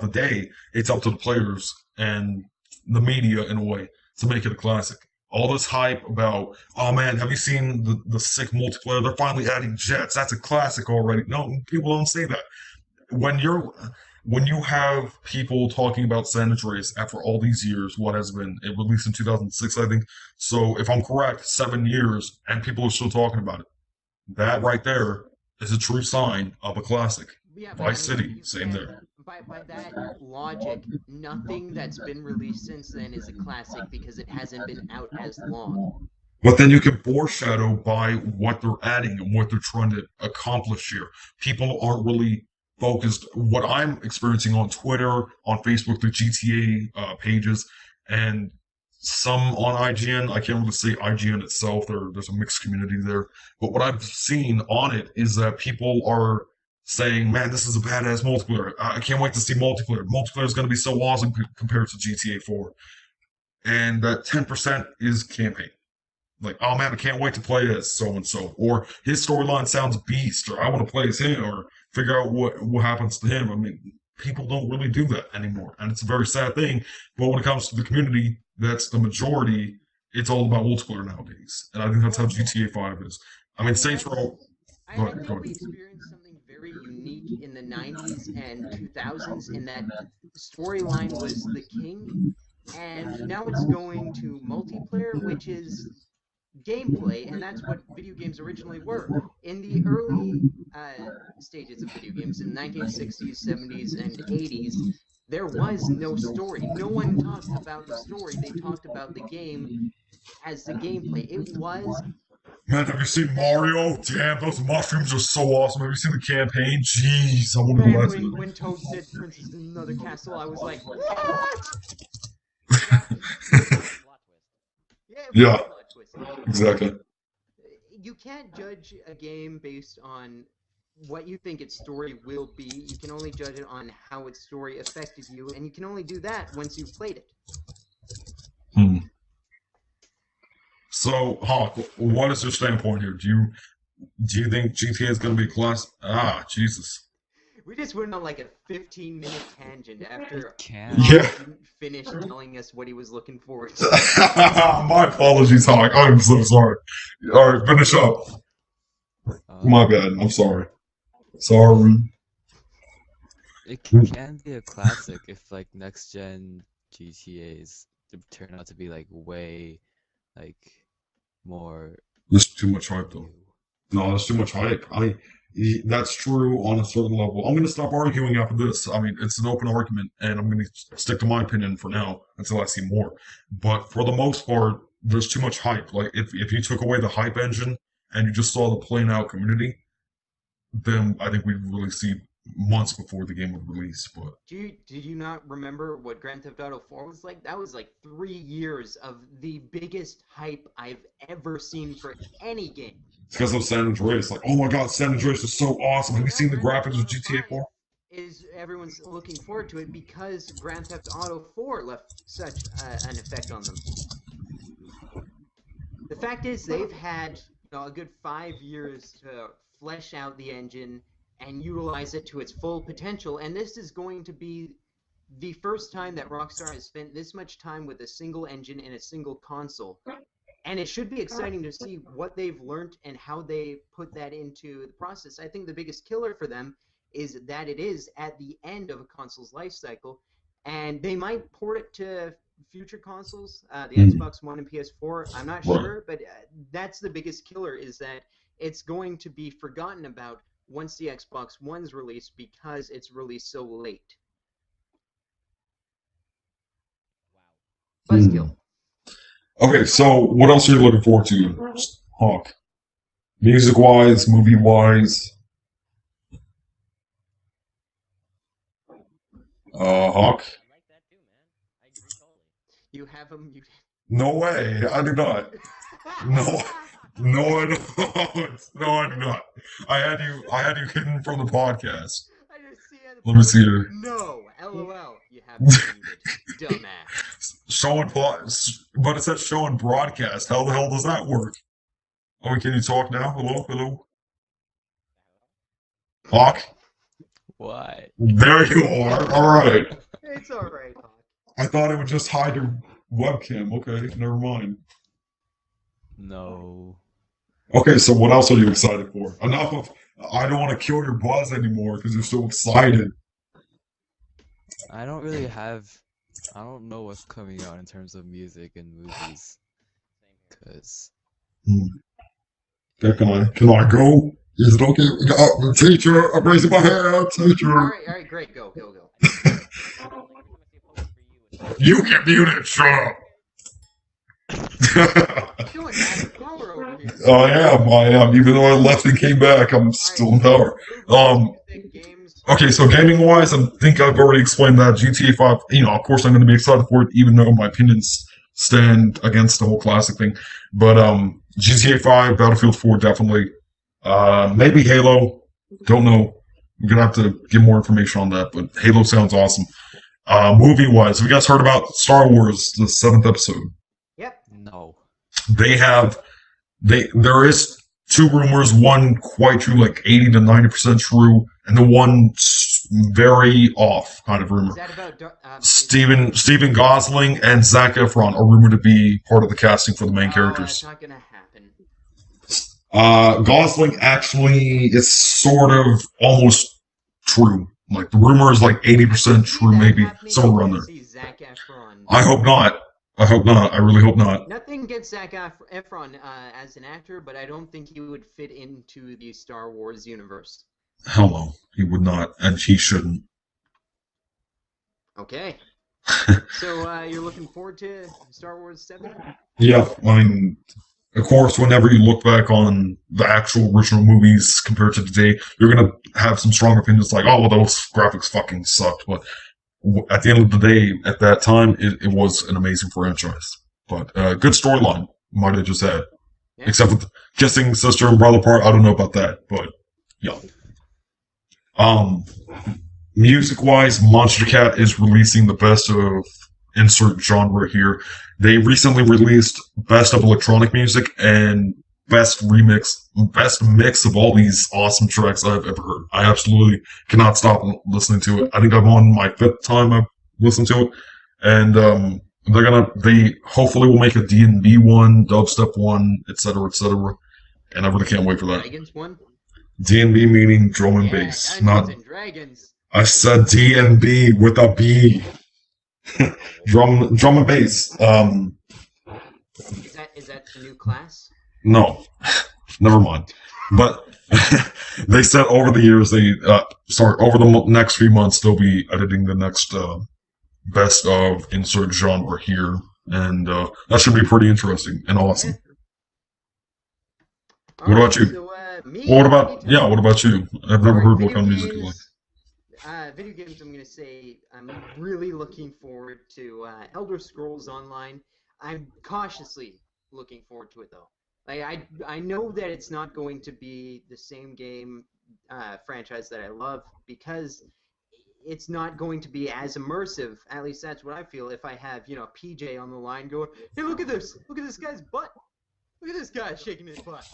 [SPEAKER 3] the day, it's up to the players and the media in a way to make it a classic. All this hype about, oh man, have you seen the sick multiplayer? They're finally adding jets. That's a classic already. No, people don't say that. When you have people talking about San Andreas after all these years, what has been, it released in 2006, I think. So if I'm correct, 7 years, and people are still talking about it. That right there is a true sign of a classic.
[SPEAKER 1] Yeah,
[SPEAKER 3] Vice City, same there.
[SPEAKER 1] By that logic, nothing that's been released since then is a classic because it hasn't been out as long.
[SPEAKER 3] But then you can foreshadow by what they're adding and what they're trying to accomplish here. People aren't really focused. What I'm experiencing on Twitter, on Facebook, the GTA pages, and some on IGN. I can't really say IGN itself. There's a mixed community there. But what I've seen on it is that people are saying, man, this is a badass multiplayer. I can't wait to see multiplayer. Multiplayer is going to be so awesome compared to GTA 4. And that 10% is campaign. Like, oh man, I can't wait to play as so-and-so. Or his storyline sounds beast, or I want to play as him, or figure out what happens to him. I mean, people don't really do that anymore. And it's a very sad thing. But when it comes to the community, that's the majority, it's all about multiplayer nowadays. And I think that's how GTA 5 is. I mean, Saints Row.
[SPEAKER 1] I
[SPEAKER 3] Go
[SPEAKER 1] think
[SPEAKER 3] ahead.
[SPEAKER 1] we experienced something very unique in the 90s and 2000s in that storyline was the king, and now it's going to multiplayer, which is gameplay, and that's what video games originally were. In the early stages of video games, in the 1960s, 70s, and 80s, there was no story. No one talked about the story. They talked about the game as the gameplay. It was
[SPEAKER 3] Man, have you seen Mario? Damn, those mushrooms are so awesome. Have you seen the campaign? Jeez, I want to go back to
[SPEAKER 1] when Toad said Princess in Another Castle, I was like, what? Yeah, it was
[SPEAKER 3] Yeah.
[SPEAKER 1] a plot twist.
[SPEAKER 3] Exactly.
[SPEAKER 1] You can't judge a game based on what you think its story will be. You can only judge it on how its story affected you, and you can only do that once you've played it.
[SPEAKER 3] So, Hawk, what is your standpoint here? Do you think GTA is going to be a class? Ah, Jesus.
[SPEAKER 1] We just went on like a 15-minute tangent after
[SPEAKER 4] Can.
[SPEAKER 3] Yeah.
[SPEAKER 1] Hawk didn't finish telling us what he was looking forward to.
[SPEAKER 3] My apologies, Hawk. I'm so sorry. All right, finish up. My bad. I'm sorry. Sorry.
[SPEAKER 4] It can be a classic if like next gen GTAs turn out to be like way like more.
[SPEAKER 3] There's too much hype, though. No, there's too much hype. That's true on a certain level. I'm going to stop arguing after this. I mean, it's an open argument, and I'm going to stick to my opinion for now until I see more. But for the most part, there's too much hype. Like, if you took away the hype engine and you just saw the plain out community, then I think we'd really see months before the game would release. But
[SPEAKER 1] Did you not remember what Grand Theft Auto 4 was like? That was like 3 years of the biggest hype I've ever seen for any game.
[SPEAKER 3] it's because of San Andreas. Like, oh my god, San Andreas is so awesome. Have you seen the graphics of GTA 4?
[SPEAKER 1] Is everyone's looking forward to it because Grand Theft Auto 4 left such an effect on them. The fact is, they've had a good 5 years to flesh out the engine and utilize it to its full potential, and this is going to be the first time that Rockstar has spent this much time with a single engine and a single console. And it should be exciting to see what they've learned and how they put that into the process. I think the biggest killer for them is that it is at the end of a console's life cycle, and they might port it to future consoles, the Xbox One and PS4. I'm not sure, but that's the biggest killer, is that it's going to be forgotten about once the Xbox One's released because it's released so late. Buzzkill.
[SPEAKER 3] Okay, so what else are you looking forward to, Hawk? Music-wise, movie-wise? Hawk?
[SPEAKER 2] I like that too, man. I agree totally.
[SPEAKER 1] You have him muted.
[SPEAKER 3] No way, I do not. No, no, I don't. No, I do not. I had you hidden from the podcast.
[SPEAKER 1] I just see it.
[SPEAKER 3] Let me see here.
[SPEAKER 1] No, LOL. You have him muted, dumbass.
[SPEAKER 3] But it says show and broadcast. How the hell does that work? Oh, can you talk now? Hello, hello. Hawk?
[SPEAKER 4] What?
[SPEAKER 3] There you are. All right.
[SPEAKER 1] It's alright, Hawk.
[SPEAKER 3] I thought it would just hide your webcam. Okay, never mind.
[SPEAKER 4] No.
[SPEAKER 3] Okay, so what else are you excited for? Enough of. I don't want to kill your buzz anymore because you're so excited.
[SPEAKER 4] I don't really have. I don't know what's coming out in terms of music and movies. Cause.
[SPEAKER 3] Okay, can I go? Is it okay? Teacher, I'm raising my hand. Teacher.
[SPEAKER 1] Alright, great. Go.
[SPEAKER 3] You get muted. Shut up.
[SPEAKER 1] Doing that power over here.
[SPEAKER 3] I am. Even though I left and came back, I'm still in power. Okay, so gaming-wise, I think I've already explained that. GTA 5, of course I'm going to be excited for it, even though my opinions stand against the whole classic thing. But GTA 5, Battlefield 4, definitely. Maybe Halo. Don't know. I'm going to have to get more information on that, but Halo sounds awesome. Movie-wise, have you guys heard about Star Wars, the 7th episode?
[SPEAKER 1] Yep.
[SPEAKER 4] No.
[SPEAKER 3] There is 2 rumors, one quite true, like 80 to 90% true, and the one very off kind of rumor.
[SPEAKER 1] Is that about
[SPEAKER 3] Steven Gosling and Zac Efron are rumored to be part of the casting for the main
[SPEAKER 1] That's
[SPEAKER 3] characters.
[SPEAKER 1] not gonna happen.
[SPEAKER 3] Gosling actually is sort of almost true. Like, the rumor is like 80% true, maybe somewhere around there.
[SPEAKER 1] See Zac Efron.
[SPEAKER 3] I hope not. I really hope not.
[SPEAKER 1] Nothing against Zac Efron as an actor, but I don't think he would fit into the Star Wars universe.
[SPEAKER 3] Hell no, he would not, and he shouldn't.
[SPEAKER 1] Okay. So you're looking forward to Star Wars 7?
[SPEAKER 3] Yeah, I mean, of course, whenever you look back on the actual original movies compared to today, you're gonna have some strong opinions like, oh, well, those graphics fucking sucked. But at the end of the day, at that time, it was an amazing franchise. But good storyline, might have just had.
[SPEAKER 1] Yeah.
[SPEAKER 3] Except with the kissing sister and brother part, I don't know about that, but yeah. Music-wise, Monster Cat is releasing the best of insert genre here. They recently released best of electronic music and best mix of all these awesome tracks I've ever heard. I absolutely cannot stop listening to it. I think I'm on my 5th time I've listened to it, and they hopefully will make a D&B one, dubstep one, etc., and I really can't wait for that.
[SPEAKER 1] Dragons one?
[SPEAKER 3] D&B meaning drum and bass, not.
[SPEAKER 1] And Dragons.
[SPEAKER 3] I said D&B with a B. drum and bass.
[SPEAKER 1] Is that the new class?
[SPEAKER 3] No, never mind. But they said over the years over the next few months they'll be editing the next best of insert genre here, and that should be pretty interesting and awesome. What about you?
[SPEAKER 1] So,
[SPEAKER 3] what about you? I've never heard what kind of music you like.
[SPEAKER 1] Video games, I'm going to say I'm really looking forward to Elder Scrolls Online. I'm cautiously looking forward to it, though. Like, I know that it's not going to be the same game franchise that I love, because it's not going to be as immersive. At least that's what I feel if I have, PJ on the line going, hey, look at this guy's butt. Look at this guy shaking his butt.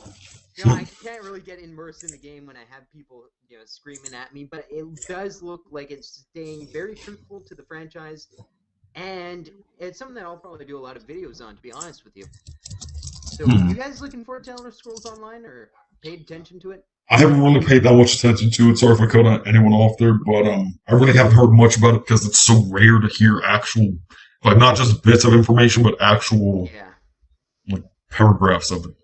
[SPEAKER 1] I can't really get immersed in the game when I have people, screaming at me, but it does look like it's staying very truthful to the franchise, and it's something that I'll probably do a lot of videos on, to be honest with you. So, you guys looking forward to Elder Scrolls Online, or paid attention to it?
[SPEAKER 3] I haven't really paid that much attention to it. Sorry if I cut anyone off there, but I really haven't heard much about it because it's so rare to hear actual, like, not just bits of information, but actual, paragraphs of it.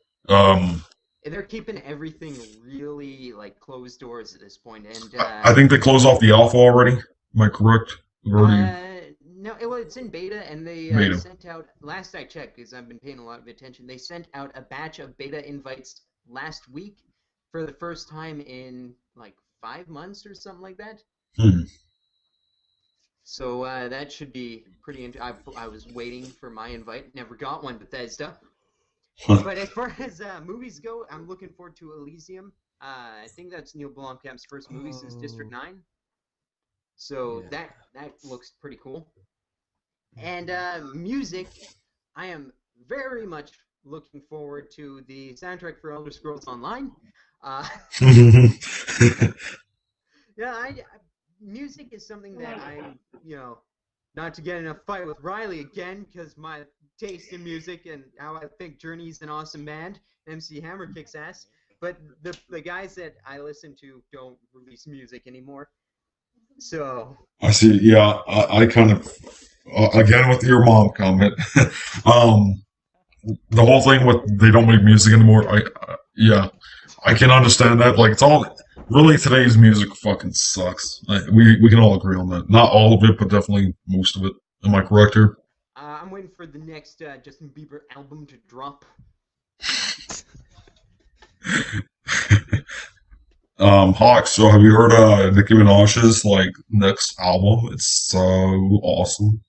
[SPEAKER 1] They're keeping everything really closed doors at this point, and
[SPEAKER 3] I think they closed off the alpha already. Am I correct?
[SPEAKER 1] No, it's in beta, and they sent out. Last I checked, because I've been paying a lot of attention, they sent out a batch of beta invites last week for the first time in 5 months or something like that. So that should be pretty interesting. I was waiting for my invite, never got one, Bethesda. But as far as movies go, I'm looking forward to Elysium. I think that's Neil Blomkamp's first movie since District 9. So that looks pretty cool. And music, I am very much looking forward to the soundtrack for Elder Scrolls Online. Music is something that I'm, not to get in a fight with Riley again, because my taste in music and how I think Journey's an awesome band, MC Hammer kicks ass, but the guys that I listen to don't release music anymore. So
[SPEAKER 3] I see. Yeah, I kind of again with your mom comment. The whole thing with they don't make music anymore. I can understand that. Like, it's all really today's music fucking sucks. We can all agree on that. Not all of it, but definitely most of it. Am I correct here?
[SPEAKER 1] I'm waiting for the next Justin Bieber album to drop.
[SPEAKER 3] Hawk, so have you heard Nicki Minaj's next album? It's so awesome.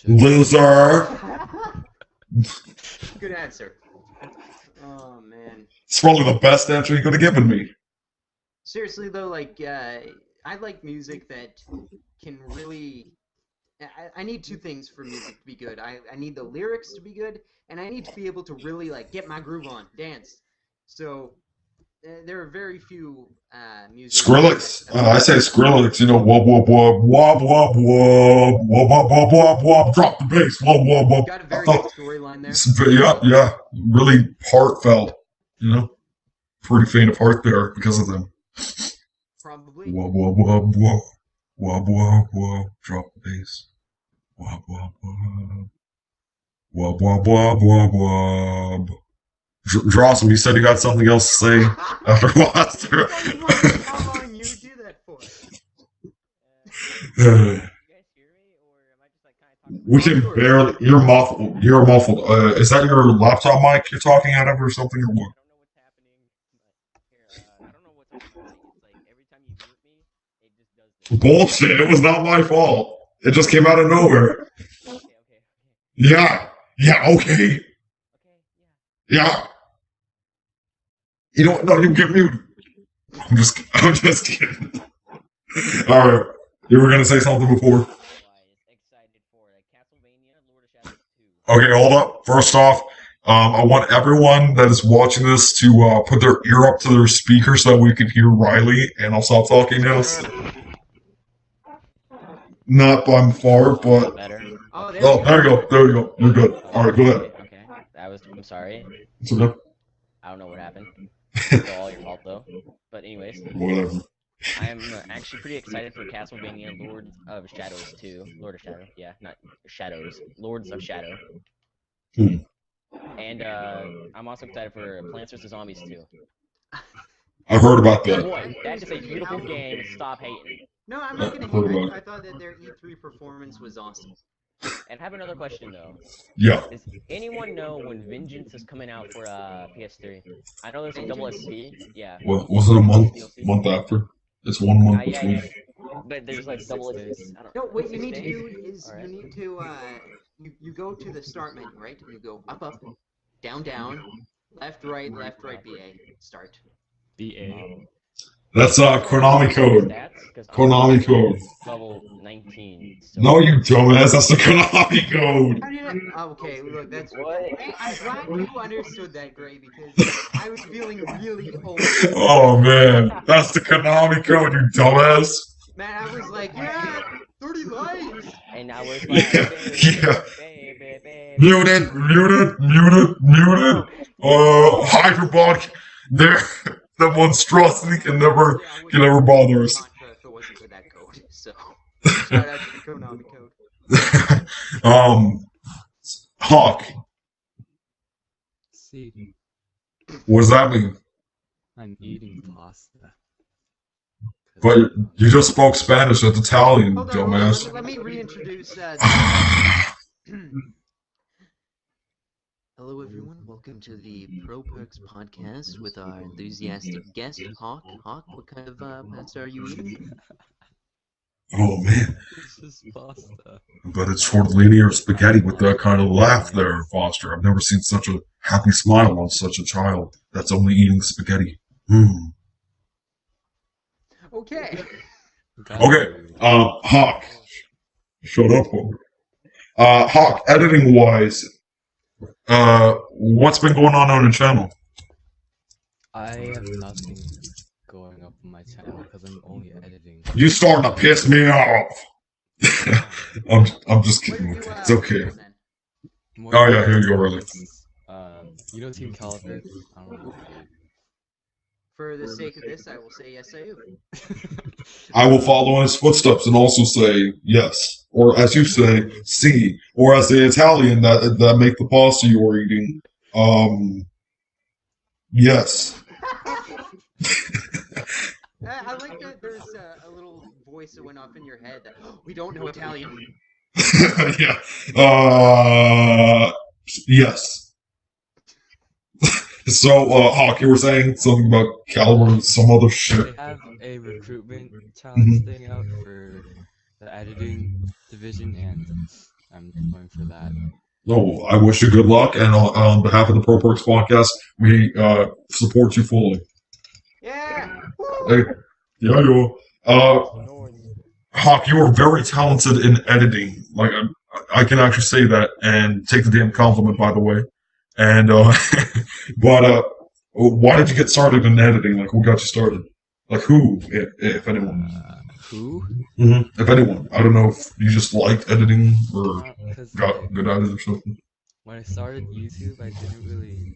[SPEAKER 3] Loser.
[SPEAKER 1] Good answer. Oh man.
[SPEAKER 3] It's probably the best answer you could have given me.
[SPEAKER 1] Seriously though, I like music that can really. I need two things for music to be good. I need the lyrics to be good, and I need to be able to really get my groove on, dance. So there are very few music.
[SPEAKER 3] Skrillex. I say Skrillex. You know, wub wub wub wub wub wub wub wub wub wub wub. Drop the bass. Wub wub wub.
[SPEAKER 1] Got a very good storyline there.
[SPEAKER 3] Yeah. Really heartfelt. You know, pretty faint of heart there because of them.
[SPEAKER 1] Probably.
[SPEAKER 3] Wub wub wub wub wub wub wub. Drop the bass. Wub wub wub. Wub wub wub wub wub. Drawsome, you said you got something else to say after Monster.
[SPEAKER 1] How long you do that for?
[SPEAKER 3] We can barely. You're muffled. You're muffled. Is that your laptop mic you're talking out of or something or what? Bullshit! It was not my fault. It just came out of nowhere. Yeah. Okay. Yeah. You know what? No, you get muted. I'm just kidding. All right. You were gonna say something before. Okay, hold up. First off, I want everyone that is watching this to put their ear up to their speaker so that we can hear Riley, and I'll stop talking now. Not by far, but... Oh, there you go. You're good. Alright, go ahead.
[SPEAKER 2] Okay, I'm sorry.
[SPEAKER 3] It's okay.
[SPEAKER 2] I don't know what happened. It's all your fault, though. But anyways.
[SPEAKER 3] Whatever.
[SPEAKER 2] I am actually pretty excited for Castlevania Lords of Shadows 2. Lord of Shadow, yeah, not Shadows. Lords of Shadow. And I'm also excited for Plants vs. Zombies 2.
[SPEAKER 3] I heard about that.
[SPEAKER 2] Boy, that is a beautiful game. Stop hating.
[SPEAKER 1] No, I'm not gonna hate. I thought that their E3 performance was awesome.
[SPEAKER 2] And I have another question though.
[SPEAKER 3] Yeah.
[SPEAKER 2] Does anyone know when Vengeance is coming out for PS3? I know there's a double SP. Yeah.
[SPEAKER 3] What was it, a month after? It's 1 month between.
[SPEAKER 2] Yeah. But there's like double SP.
[SPEAKER 1] No, what you need to do is you need to you go to the start menu, right? You go up, down, left, right, BA, start.
[SPEAKER 4] BA.
[SPEAKER 3] That's Konami code. Konami code.
[SPEAKER 2] Level 19. So
[SPEAKER 3] No, you dumbass. That's the Konami code.
[SPEAKER 1] How did I... Okay, look, that's...
[SPEAKER 2] What?
[SPEAKER 1] I'm glad you understood that, Gray, because I was feeling really old.
[SPEAKER 3] Oh, man. That's the Konami code, you dumbass.
[SPEAKER 1] Man, I was like, yeah, 30 likes.
[SPEAKER 2] And I was like,
[SPEAKER 3] Yeah.
[SPEAKER 2] baby.
[SPEAKER 3] Muted. Hyperbolic. There. That monstrosity can never bother us.
[SPEAKER 1] If it wasn't for that code, so shout out to the Konami code.
[SPEAKER 3] Hawk.
[SPEAKER 4] See,
[SPEAKER 3] What does that mean?
[SPEAKER 4] I'm eating pasta.
[SPEAKER 3] But you just spoke Spanish. That's Italian,
[SPEAKER 1] Hold on,
[SPEAKER 3] dumbass.
[SPEAKER 1] let me reintroduce. Hello, everyone. Welcome to the Pro Perks podcast with our enthusiastic guest, Hawk. Hawk, what kind of pasta are you eating?
[SPEAKER 3] Oh, man.
[SPEAKER 4] It's just pasta.
[SPEAKER 3] But it's tortellini or spaghetti with that kind of laugh there, Foster. I've never seen such a happy smile on such a child that's only eating spaghetti.
[SPEAKER 1] Okay.
[SPEAKER 3] Okay, Hawk. Shut up, Hawk. Hawk, editing-wise, what's been going on the channel?
[SPEAKER 4] I have nothing going up on my channel because I'm only editing.
[SPEAKER 3] You starting to piss me off. I'm just kidding. It's okay. Oh yeah, here you go, brother.
[SPEAKER 4] You know Team Caliber? I don't know.
[SPEAKER 1] For the sake of this, I will say yes, I do.
[SPEAKER 3] I will follow in his footsteps and also say yes, or as you say, si, or as the Italian that make the pasta you are eating, yes.
[SPEAKER 1] I like that there's a little voice that went off in your head that, we don't know Italian.
[SPEAKER 3] Yeah. Yes. So, Hawk, you were saying something about Caliber and some other shit.
[SPEAKER 4] They have a recruitment challenge thing out for the editing division, and I'm going for that.
[SPEAKER 3] No, I wish you good luck, and on behalf of the Pro Perks podcast, we support you fully.
[SPEAKER 1] Yeah!
[SPEAKER 3] Hey, yeah, you. Hawk, you are very talented in editing. Like, I can actually say that, and take the damn compliment, by the way. And, but, Why did you get started in editing? Like, who got you started? Like, who, if anyone?
[SPEAKER 4] Who?
[SPEAKER 3] If anyone. I don't know if you just liked editing or
[SPEAKER 4] Because
[SPEAKER 3] got
[SPEAKER 4] like
[SPEAKER 3] good at it or something.
[SPEAKER 4] when I started YouTube, I didn't really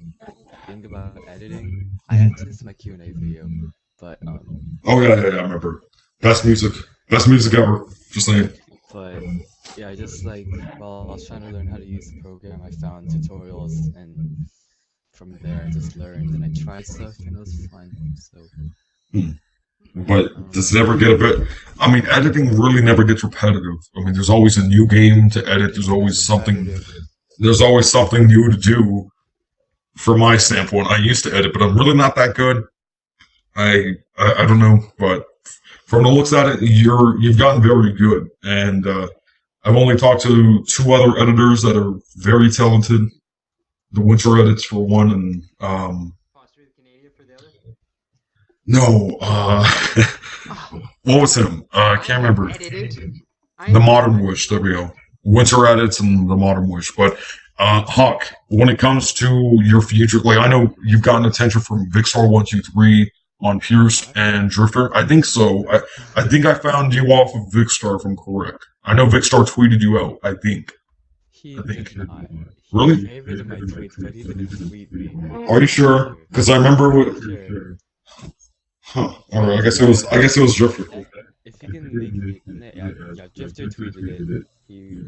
[SPEAKER 4] think about editing. I edited this in my Q&A video, but
[SPEAKER 3] Oh, yeah, I remember. Best music ever. Just saying.
[SPEAKER 4] but yeah, I just like while I was trying to learn how to use the program, I found tutorials, and from there I just learned and I tried stuff and it was fun. So
[SPEAKER 3] But does it ever get a bit? I mean, editing really never gets repetitive. I mean, there's always a new game to edit. There's always something. There's always something new to do. From my standpoint, I used to edit, but I'm really not that good. I don't know, but from the looks at it, you've gotten very good, and I've only talked to 2 other editors that are very talented. The Winter edits for one, and
[SPEAKER 1] Foster the Canadian for the other.
[SPEAKER 3] no, what was him? I can't remember.
[SPEAKER 1] Edited.
[SPEAKER 3] The Modern Wish. There we go. Winter edits and the Modern Wish. But Hawk, when it comes to your future, like I know you've gotten attention from Vicstar123 on Pierce and Drifter. I think so. I think I found you off of Vicstar, if I'm correct. I know Vicstar tweeted you out. I think.
[SPEAKER 4] he
[SPEAKER 3] I think.
[SPEAKER 4] did not.
[SPEAKER 3] Really?
[SPEAKER 4] He favorited my tweets, but he didn't tweet me.
[SPEAKER 3] Are you sure? Because I remember what.
[SPEAKER 4] Sure.
[SPEAKER 3] Huh. All right. I guess it was Drifter.
[SPEAKER 4] If you can make it, yeah, Drifter tweeted it. He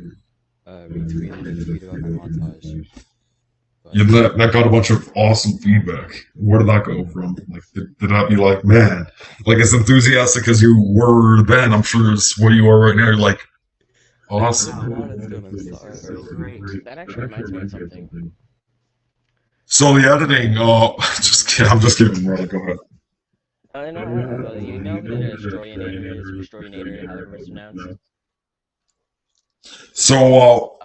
[SPEAKER 4] retweeted the tweet about my montage. But,
[SPEAKER 3] Yeah, that got a bunch of awesome feedback. Where did that go from? Like, did that be like, man, like as enthusiastic as you were then? I'm sure is what you are right now. You're like, awesome.
[SPEAKER 4] I'm sorry.
[SPEAKER 1] Great.
[SPEAKER 2] That actually reminds me of something.
[SPEAKER 3] So the editing, I'm just kidding. Right, go ahead.
[SPEAKER 2] No, you know who the Destroyinator is? Destroyinator, however it's pronounced.
[SPEAKER 3] So,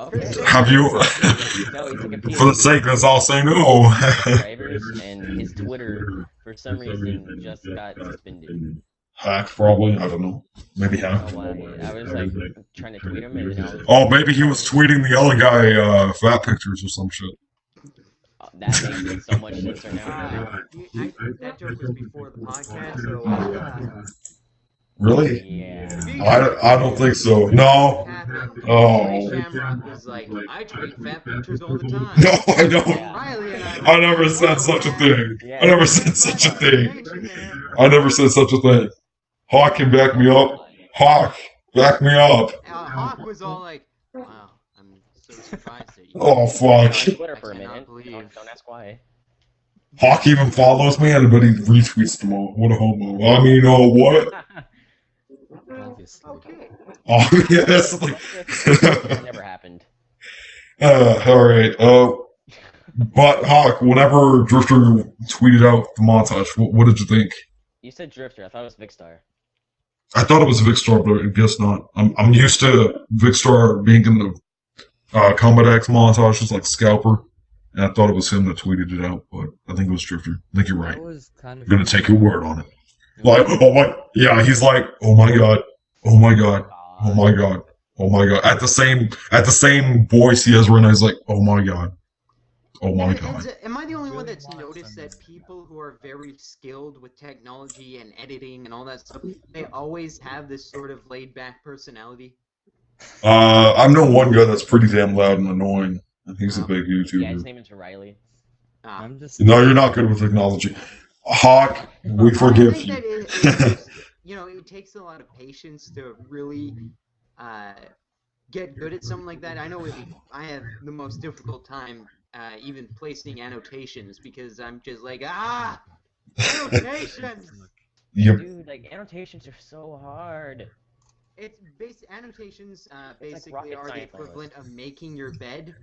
[SPEAKER 3] have you,
[SPEAKER 2] No, he's like a
[SPEAKER 3] for the sake of us all saying no,
[SPEAKER 2] subscribers, and his Twitter, for some reason, just got suspended.
[SPEAKER 3] hack probably. I don't know. Maybe
[SPEAKER 2] I
[SPEAKER 3] hack.
[SPEAKER 2] don't know why. I was like trying to tweet him, and then I was.
[SPEAKER 3] Oh, maybe he was tweeting the other guy fat pictures or some shit.
[SPEAKER 2] That makes so much sense right now.
[SPEAKER 1] That joke was before the podcast, so
[SPEAKER 3] Really?
[SPEAKER 2] Yeah.
[SPEAKER 3] I don't think so. No. Oh.
[SPEAKER 1] GreyShamrock was like, I tweet fat pictures all the time.
[SPEAKER 3] No, I don't.
[SPEAKER 1] Riley and I.
[SPEAKER 3] I never said such a thing.
[SPEAKER 2] Yeah.
[SPEAKER 3] I never said such a thing. I never said such a thing. Hawk can back me up. Hawk, back me up.
[SPEAKER 1] Hawk was all like, wow, I'm so surprised at you.
[SPEAKER 3] Oh, fuck.
[SPEAKER 2] On Twitter for a
[SPEAKER 1] I cannot
[SPEAKER 2] minute.
[SPEAKER 1] believe-
[SPEAKER 2] Don't ask why.
[SPEAKER 3] Hawk even follows me, but he retweets them all. What a homo. I mean, what?
[SPEAKER 4] Obviously.
[SPEAKER 1] Okay.
[SPEAKER 3] Oh, yes. Like,
[SPEAKER 2] It never happened.
[SPEAKER 3] alright. But, Hawk, whenever Drifter tweeted out the montage, what did you think?
[SPEAKER 2] You said Drifter. I thought it was Vicstar.
[SPEAKER 3] I thought it was Vicstar, but I guess not. I'm used to Vicstar being in the Combat X montages like Scalper, and I thought it was him that tweeted it out, but I think it was Drifter. I think you're right.
[SPEAKER 4] That was kind of
[SPEAKER 3] I'm gonna take your word on it. Like, oh my, yeah, he's like, oh my god, oh my god, oh my god, oh my god. At the same voice he has right now, he's like, oh my god, oh my god.
[SPEAKER 1] Am I the only one that's noticed that people who are very skilled with technology and editing and all that stuff, they always have this sort of laid-back personality?
[SPEAKER 3] I know one guy that's pretty damn loud and annoying, and he's a big YouTuber.
[SPEAKER 2] Yeah, his name is Riley.
[SPEAKER 4] I'm just
[SPEAKER 3] No, you're not good with technology. Hawk, we forgive
[SPEAKER 1] I think
[SPEAKER 3] you.
[SPEAKER 1] that it takes a lot of patience to really get good at something like that. I know I have the most difficult time even placing annotations because I'm just like, annotations!
[SPEAKER 3] Yep.
[SPEAKER 2] Dude, like annotations are so hard.
[SPEAKER 1] Annotations
[SPEAKER 2] It's like
[SPEAKER 1] basically
[SPEAKER 2] rocket
[SPEAKER 1] are the
[SPEAKER 2] science
[SPEAKER 1] equivalent of making your bed.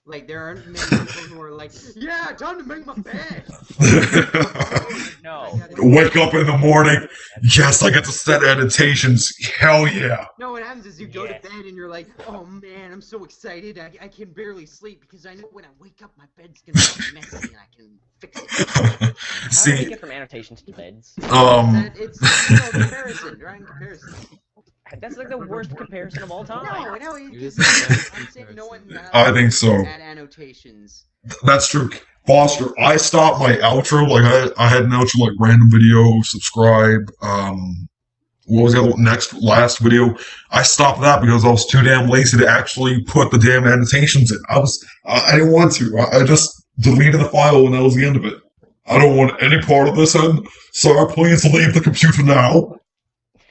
[SPEAKER 1] Like, there aren't many people who are like, yeah, time to make my bed!
[SPEAKER 2] No.
[SPEAKER 3] Wake up in the morning. Yes, I get to set annotations. Hell yeah.
[SPEAKER 1] No, what happens is you go
[SPEAKER 2] Yes.
[SPEAKER 1] to bed and you're like, oh man, I'm so excited. I can barely sleep because I know when I wake up, my bed's gonna be messy and I can fix it.
[SPEAKER 2] How do we
[SPEAKER 3] See,
[SPEAKER 2] get from annotations to beds?
[SPEAKER 1] It's comparison, drawing comparison.
[SPEAKER 2] That's like the worst comparison of all time.
[SPEAKER 1] No,
[SPEAKER 4] You're
[SPEAKER 1] it's
[SPEAKER 4] just
[SPEAKER 1] I'm saying no one
[SPEAKER 3] I think so.
[SPEAKER 1] add annotations.
[SPEAKER 3] That's true. Foster, I stopped my outro. Like I had an outro like random video, subscribe. What was the other last video? I stopped that because I was too damn lazy to actually put the damn annotations in. I didn't want to. I just deleted the file and that was the end of it. I don't want any part of this, and sir, please leave the computer now.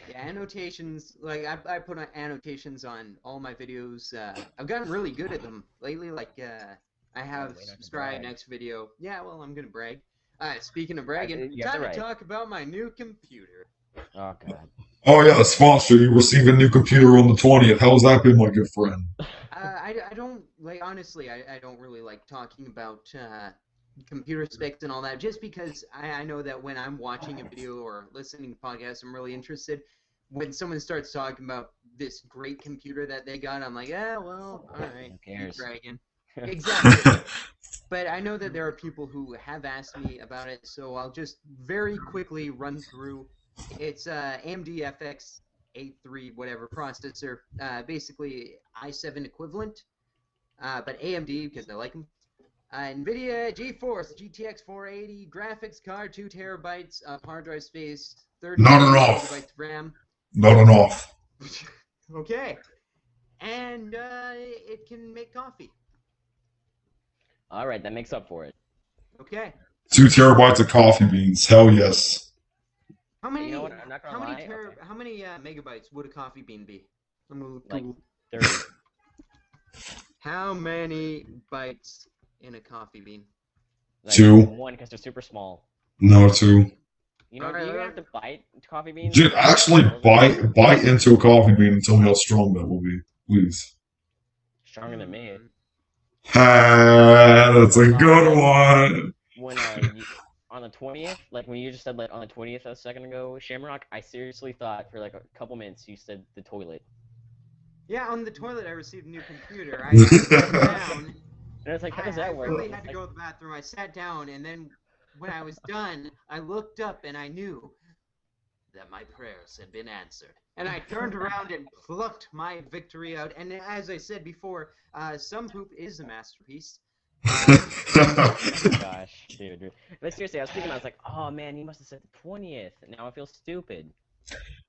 [SPEAKER 1] Yeah, annotations, like, I put annotations on all my videos. I've gotten really good at them lately, like, I have subscribed next video. Yeah, well, I'm gonna brag. Speaking of bragging, time to talk about my new computer.
[SPEAKER 2] Oh, God.
[SPEAKER 3] Oh, yeah, Foster, you received a new computer on the 20th. How's that been, my good friend?
[SPEAKER 1] I don't, like, honestly, I don't really like talking about, computer specs and all that, just because I know that when I'm watching a video or listening to podcasts, I'm really interested. When someone starts talking about this great computer that they got, I'm like, yeah, well, alright, keep bragging. Exactly. But I know that there are people who have asked me about it, so I'll just very quickly run through. It's AMD FX 83 whatever processor, basically i7 equivalent, but AMD because I like them. NVIDIA GeForce GTX 480 graphics card, 2 terabytes of hard drive space, 30 gigabytes of RAM.
[SPEAKER 3] Not enough.
[SPEAKER 1] Okay. And it can make coffee.
[SPEAKER 2] Alright, that makes up for it.
[SPEAKER 1] Okay.
[SPEAKER 3] 2 terabytes of coffee beans. Hell yes.
[SPEAKER 1] How many?
[SPEAKER 2] You know what? I'm not gonna lie.
[SPEAKER 1] How many megabytes would a coffee bean be?
[SPEAKER 2] Like 30.
[SPEAKER 1] How many bytes in a coffee bean?
[SPEAKER 2] Like
[SPEAKER 3] 2.
[SPEAKER 2] 1 because they're super small.
[SPEAKER 3] No, 2.
[SPEAKER 2] You know, do you have to bite coffee beans?
[SPEAKER 3] Dude, actually bite into a coffee bean and tell me how strong that will be, please.
[SPEAKER 2] Stronger than me.
[SPEAKER 3] Ha, that's a good one.
[SPEAKER 2] When on the 20th, like when you just said like on the 20th a second ago, Shamrock, I seriously thought for like a couple minutes you said the toilet.
[SPEAKER 1] Yeah, on the toilet I received a new computer. I sat down.
[SPEAKER 2] And it's like, how does that work?
[SPEAKER 1] I really had to go to the bathroom. I sat down, and then when I was done, I looked up and I knew that my prayers had been answered. And I turned around and plucked my victory out. And as I said before, some poop is a masterpiece.
[SPEAKER 2] Gosh, dude. But seriously, I was thinking, I was like, oh man, you must have said the 20th. Now I feel stupid.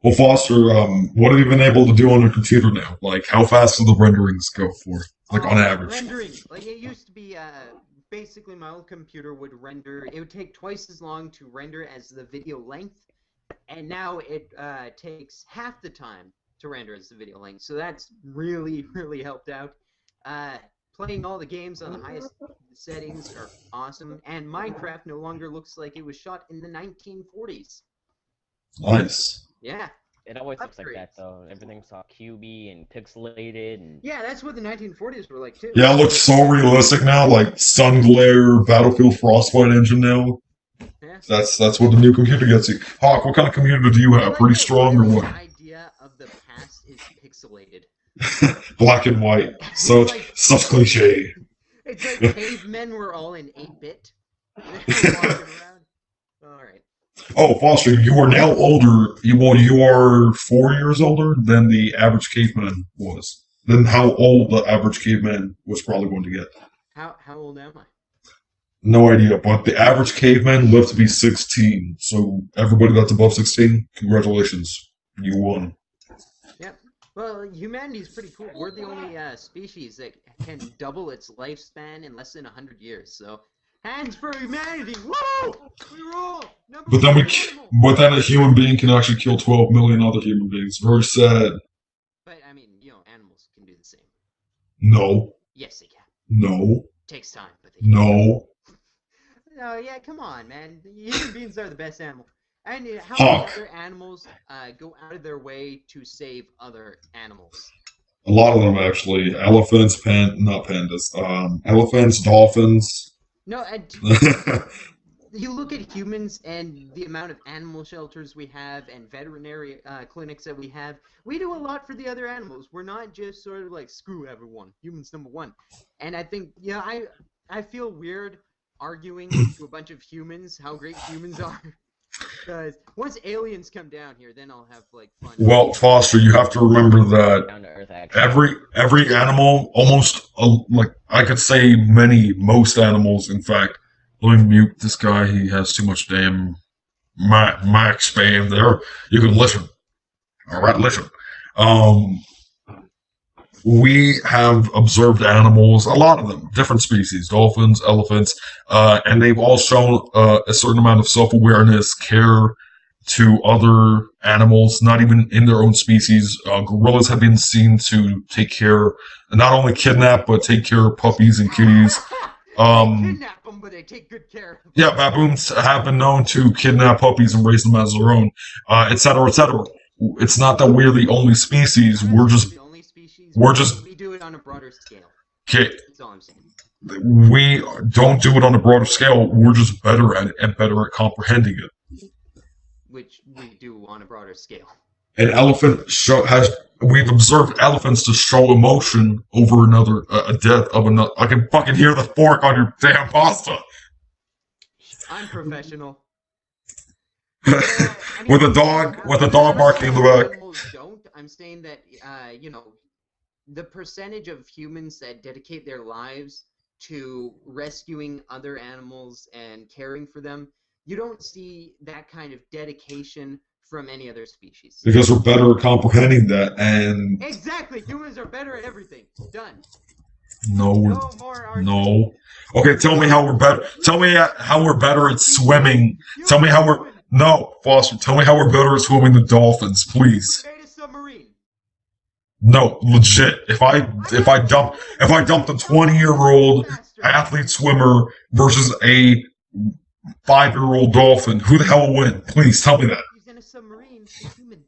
[SPEAKER 3] Well, Foster, what have you been able to do on your computer now? Like, how fast do the renderings go for? Like, on average?
[SPEAKER 1] Rendering. Like, it used to be, basically my old computer would render, it would take twice as long to render as the video length, and now it takes half the time to render as the video length, so that's really, really helped out. Playing all the games on the highest settings are awesome, and Minecraft no longer looks like it was shot in the 1940s.
[SPEAKER 3] Nice.
[SPEAKER 1] Yeah.
[SPEAKER 2] It always looks like that, though. Everything's all cubey and pixelated, and
[SPEAKER 1] yeah, that's what the 1940s were like too.
[SPEAKER 3] Yeah, it looks so realistic now, like sun glare, Battlefield Frostbite engine now.
[SPEAKER 1] Yeah.
[SPEAKER 3] That's what the new computer gets you. Hawk, what kind of computer do you have? Pretty strong or what?
[SPEAKER 1] The idea of the past is pixelated.
[SPEAKER 3] Black and white. So
[SPEAKER 1] like,
[SPEAKER 3] such cliche.
[SPEAKER 1] It's like cavemen were all in 8-bit. Alright.
[SPEAKER 3] Oh, Foster, you are now older. You are 4 years older than the average caveman was. Than how old the average caveman was probably going to get.
[SPEAKER 1] How old am I?
[SPEAKER 3] No idea, but the average caveman lived to be 16. So everybody that's above 16, congratulations. You won.
[SPEAKER 1] Yep. Well, humanity's pretty cool. We're the only species that can double its lifespan in less than 100 years, so... Hands for humanity! Woo! We rule!
[SPEAKER 3] But then a human being can actually kill 12 million other human beings. Very sad.
[SPEAKER 1] But, I mean, you know, animals can do the same.
[SPEAKER 3] No.
[SPEAKER 1] Yes, they can.
[SPEAKER 3] No.
[SPEAKER 1] Takes time, but they can.
[SPEAKER 3] No.
[SPEAKER 1] No, yeah, come on, man. Human beings are the best animal. And how many other animals go out of their way to save other animals?
[SPEAKER 3] A lot of them, actually. Elephants, not pandas. Elephants, dolphins.
[SPEAKER 1] No, you look at humans and the amount of animal shelters we have and veterinary clinics that we have. We do a lot for the other animals. We're not just sort of like, screw everyone. Humans number one. And I think, yeah, I feel weird arguing to a bunch of humans how great humans are. Because once aliens come down here, then I'll have, like, fun.
[SPEAKER 3] Well, Foster, you have to remember that every animal, almost, like, I could say most animals, in fact, Let me mute this guy. He has too much damn mic spam there. You can listen. All right, listen. We have observed animals, a lot of them, different species, dolphins, elephants, and they've all shown a certain amount of self-awareness, care to other animals, not even in their own species. Gorillas have been seen to take care, not only kidnap, but take care of puppies and kitties.
[SPEAKER 1] They kidnap them, but they take good care of them.
[SPEAKER 3] Yeah, baboons have been known to kidnap puppies and raise them as their own, etc., etc. It's not that we're the only species. We're just
[SPEAKER 1] We do it on a broader scale.
[SPEAKER 3] okay.
[SPEAKER 1] That's all I'm saying.
[SPEAKER 3] We don't do it on a broader scale. We're just better at it and better at comprehending it.
[SPEAKER 1] Which we do on a broader scale.
[SPEAKER 3] An elephant we've observed elephants to show emotion over another, a death of another. I can fucking hear the fork on your damn pasta.
[SPEAKER 1] I'm professional.
[SPEAKER 3] with a dog barking in the back.
[SPEAKER 1] Animals don't. I'm saying that, the percentage of humans that dedicate their lives to rescuing other animals and caring for them, you don't see that kind of dedication from any other species.
[SPEAKER 3] Because we're better at comprehending that, and
[SPEAKER 1] exactly, humans are better at everything. Done.
[SPEAKER 3] No.
[SPEAKER 1] No.
[SPEAKER 3] Okay, tell me how we're better. Tell me how we're better at swimming. Tell me how we're Foster. Tell me how we're better at swimming than dolphins, please.
[SPEAKER 1] Made a submarine.
[SPEAKER 3] No, legit. If I dumped a 20-year-old athlete swimmer versus a 5-year-old dolphin, who the hell will win? Please tell me that.
[SPEAKER 1] He's in a submarine. A human.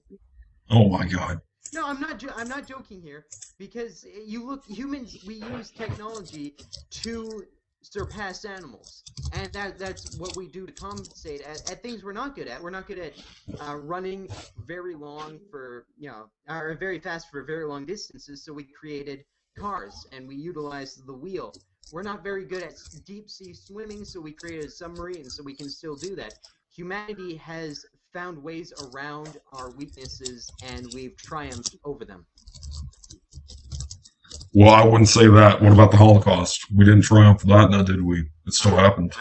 [SPEAKER 3] Oh my god.
[SPEAKER 1] No, I'm not joking here, because humans, we use technology to surpass animals, and that's what we do to compensate at things we're not good at. We're not good at running very long or very fast for very long distances, so we created cars, and we utilized the wheel. We're not very good at deep sea swimming, so we created a submarine, so we can still do that. Humanity has found ways around our weaknesses, and we've triumphed over them.
[SPEAKER 3] Well, I wouldn't say that. What about the Holocaust? We didn't triumph that, now did we? It still happened.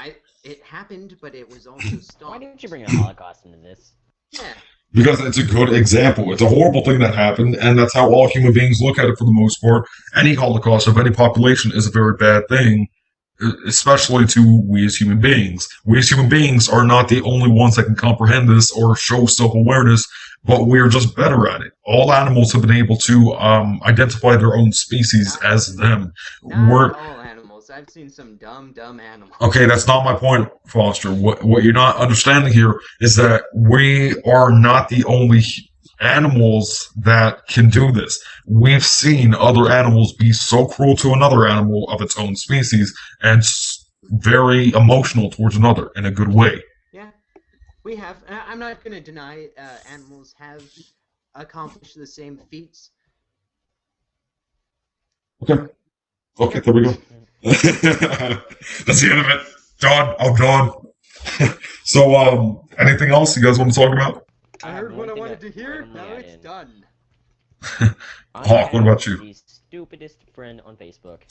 [SPEAKER 1] It happened, but it was also stopped.
[SPEAKER 2] Why didn't you bring a Holocaust into this?
[SPEAKER 1] Yeah.
[SPEAKER 3] Because it's a good example. It's a horrible thing that happened, and that's how all human beings look at it for the most part. Any Holocaust of any population is a very bad thing, especially to we as human beings. We as human beings are not the only ones that can comprehend this or show self-awareness, but we're just better at it. All animals have been able to identify their own species as them.
[SPEAKER 1] Not all animals. I've seen some dumb animals.
[SPEAKER 3] Okay, that's not my point, Foster. What you're not understanding here is that we are not the only animals that can do this. We've seen other animals be so cruel to another animal of its own species and very emotional towards another in a good way.
[SPEAKER 1] Yeah, we have. I'm not going to deny animals have accomplished the same feats.
[SPEAKER 3] Okay, there we go. That's the end of it. Done. I'm done. So, anything else you guys want to talk about?
[SPEAKER 1] I heard what I wanted to hear. Now it's done.
[SPEAKER 3] Hawk, what about you?
[SPEAKER 2] The stupidest friend on Facebook.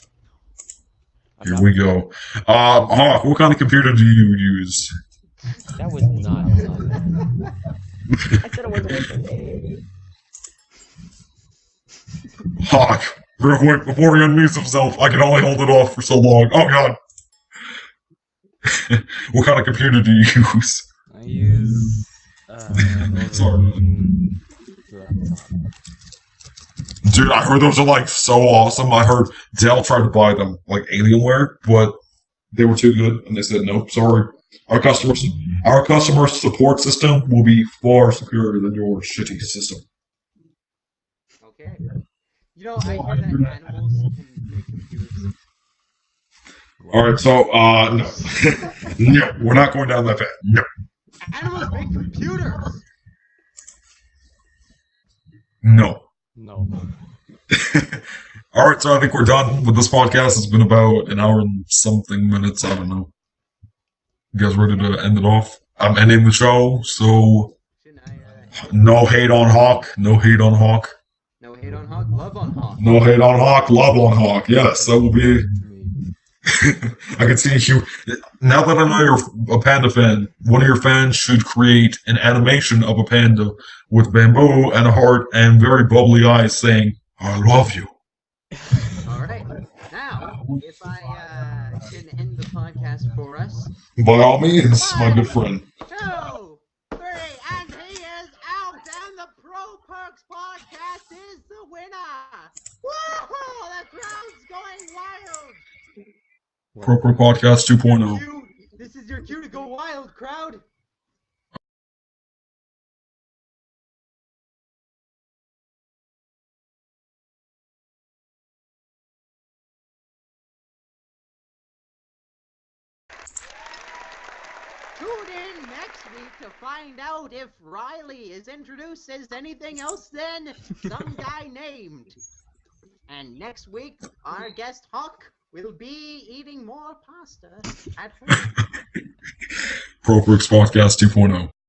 [SPEAKER 3] Here we go. Hawk, what kind of computer do you use?
[SPEAKER 2] That was not. I said it wasn't.
[SPEAKER 3] Hawk, real quick, before he unmutes himself, I can only hold it off for so long. Oh god. What kind of computer do you use?
[SPEAKER 4] I use
[SPEAKER 3] Sorry. Dude, I heard those are like so awesome. I heard Dell tried to buy them like Alienware, but they were too good, and they said no. Sorry, our customer support system will be far superior than your shitty system.
[SPEAKER 1] Okay. I hear that animals can make computers.
[SPEAKER 3] All right, so no, no, we're not going down that path. No.
[SPEAKER 1] Animals make computers.
[SPEAKER 3] No. All right, so I think we're done with this podcast. It's been about an hour and something minutes. I don't know. You guys ready to end it off? I'm ending the show, so no hate on Hawk. No hate on Hawk.
[SPEAKER 1] No hate on Hawk. Love on Hawk.
[SPEAKER 3] No hate on Hawk. Love on Hawk. Yes, that will be. I can see you. Now that I know you're a panda fan, one of your fans should create an animation of a panda with bamboo and a heart and very bubbly eyes saying, I love you.
[SPEAKER 1] All right. Now, if I can end the podcast for us.
[SPEAKER 3] By all means, my good friend.
[SPEAKER 1] 2, 3, and he is out, and the Pro Perks podcast is the winner. Woohoo! The crowd's going wild.
[SPEAKER 3] Proper Podcast 2.0.
[SPEAKER 1] This is your cue to go wild, crowd. Tune in next week to find out if Riley is introduced as anything else than some guy named. And next week, our guest Hawk will be eating more pasta at home.
[SPEAKER 3] Proper Podcast 2.0.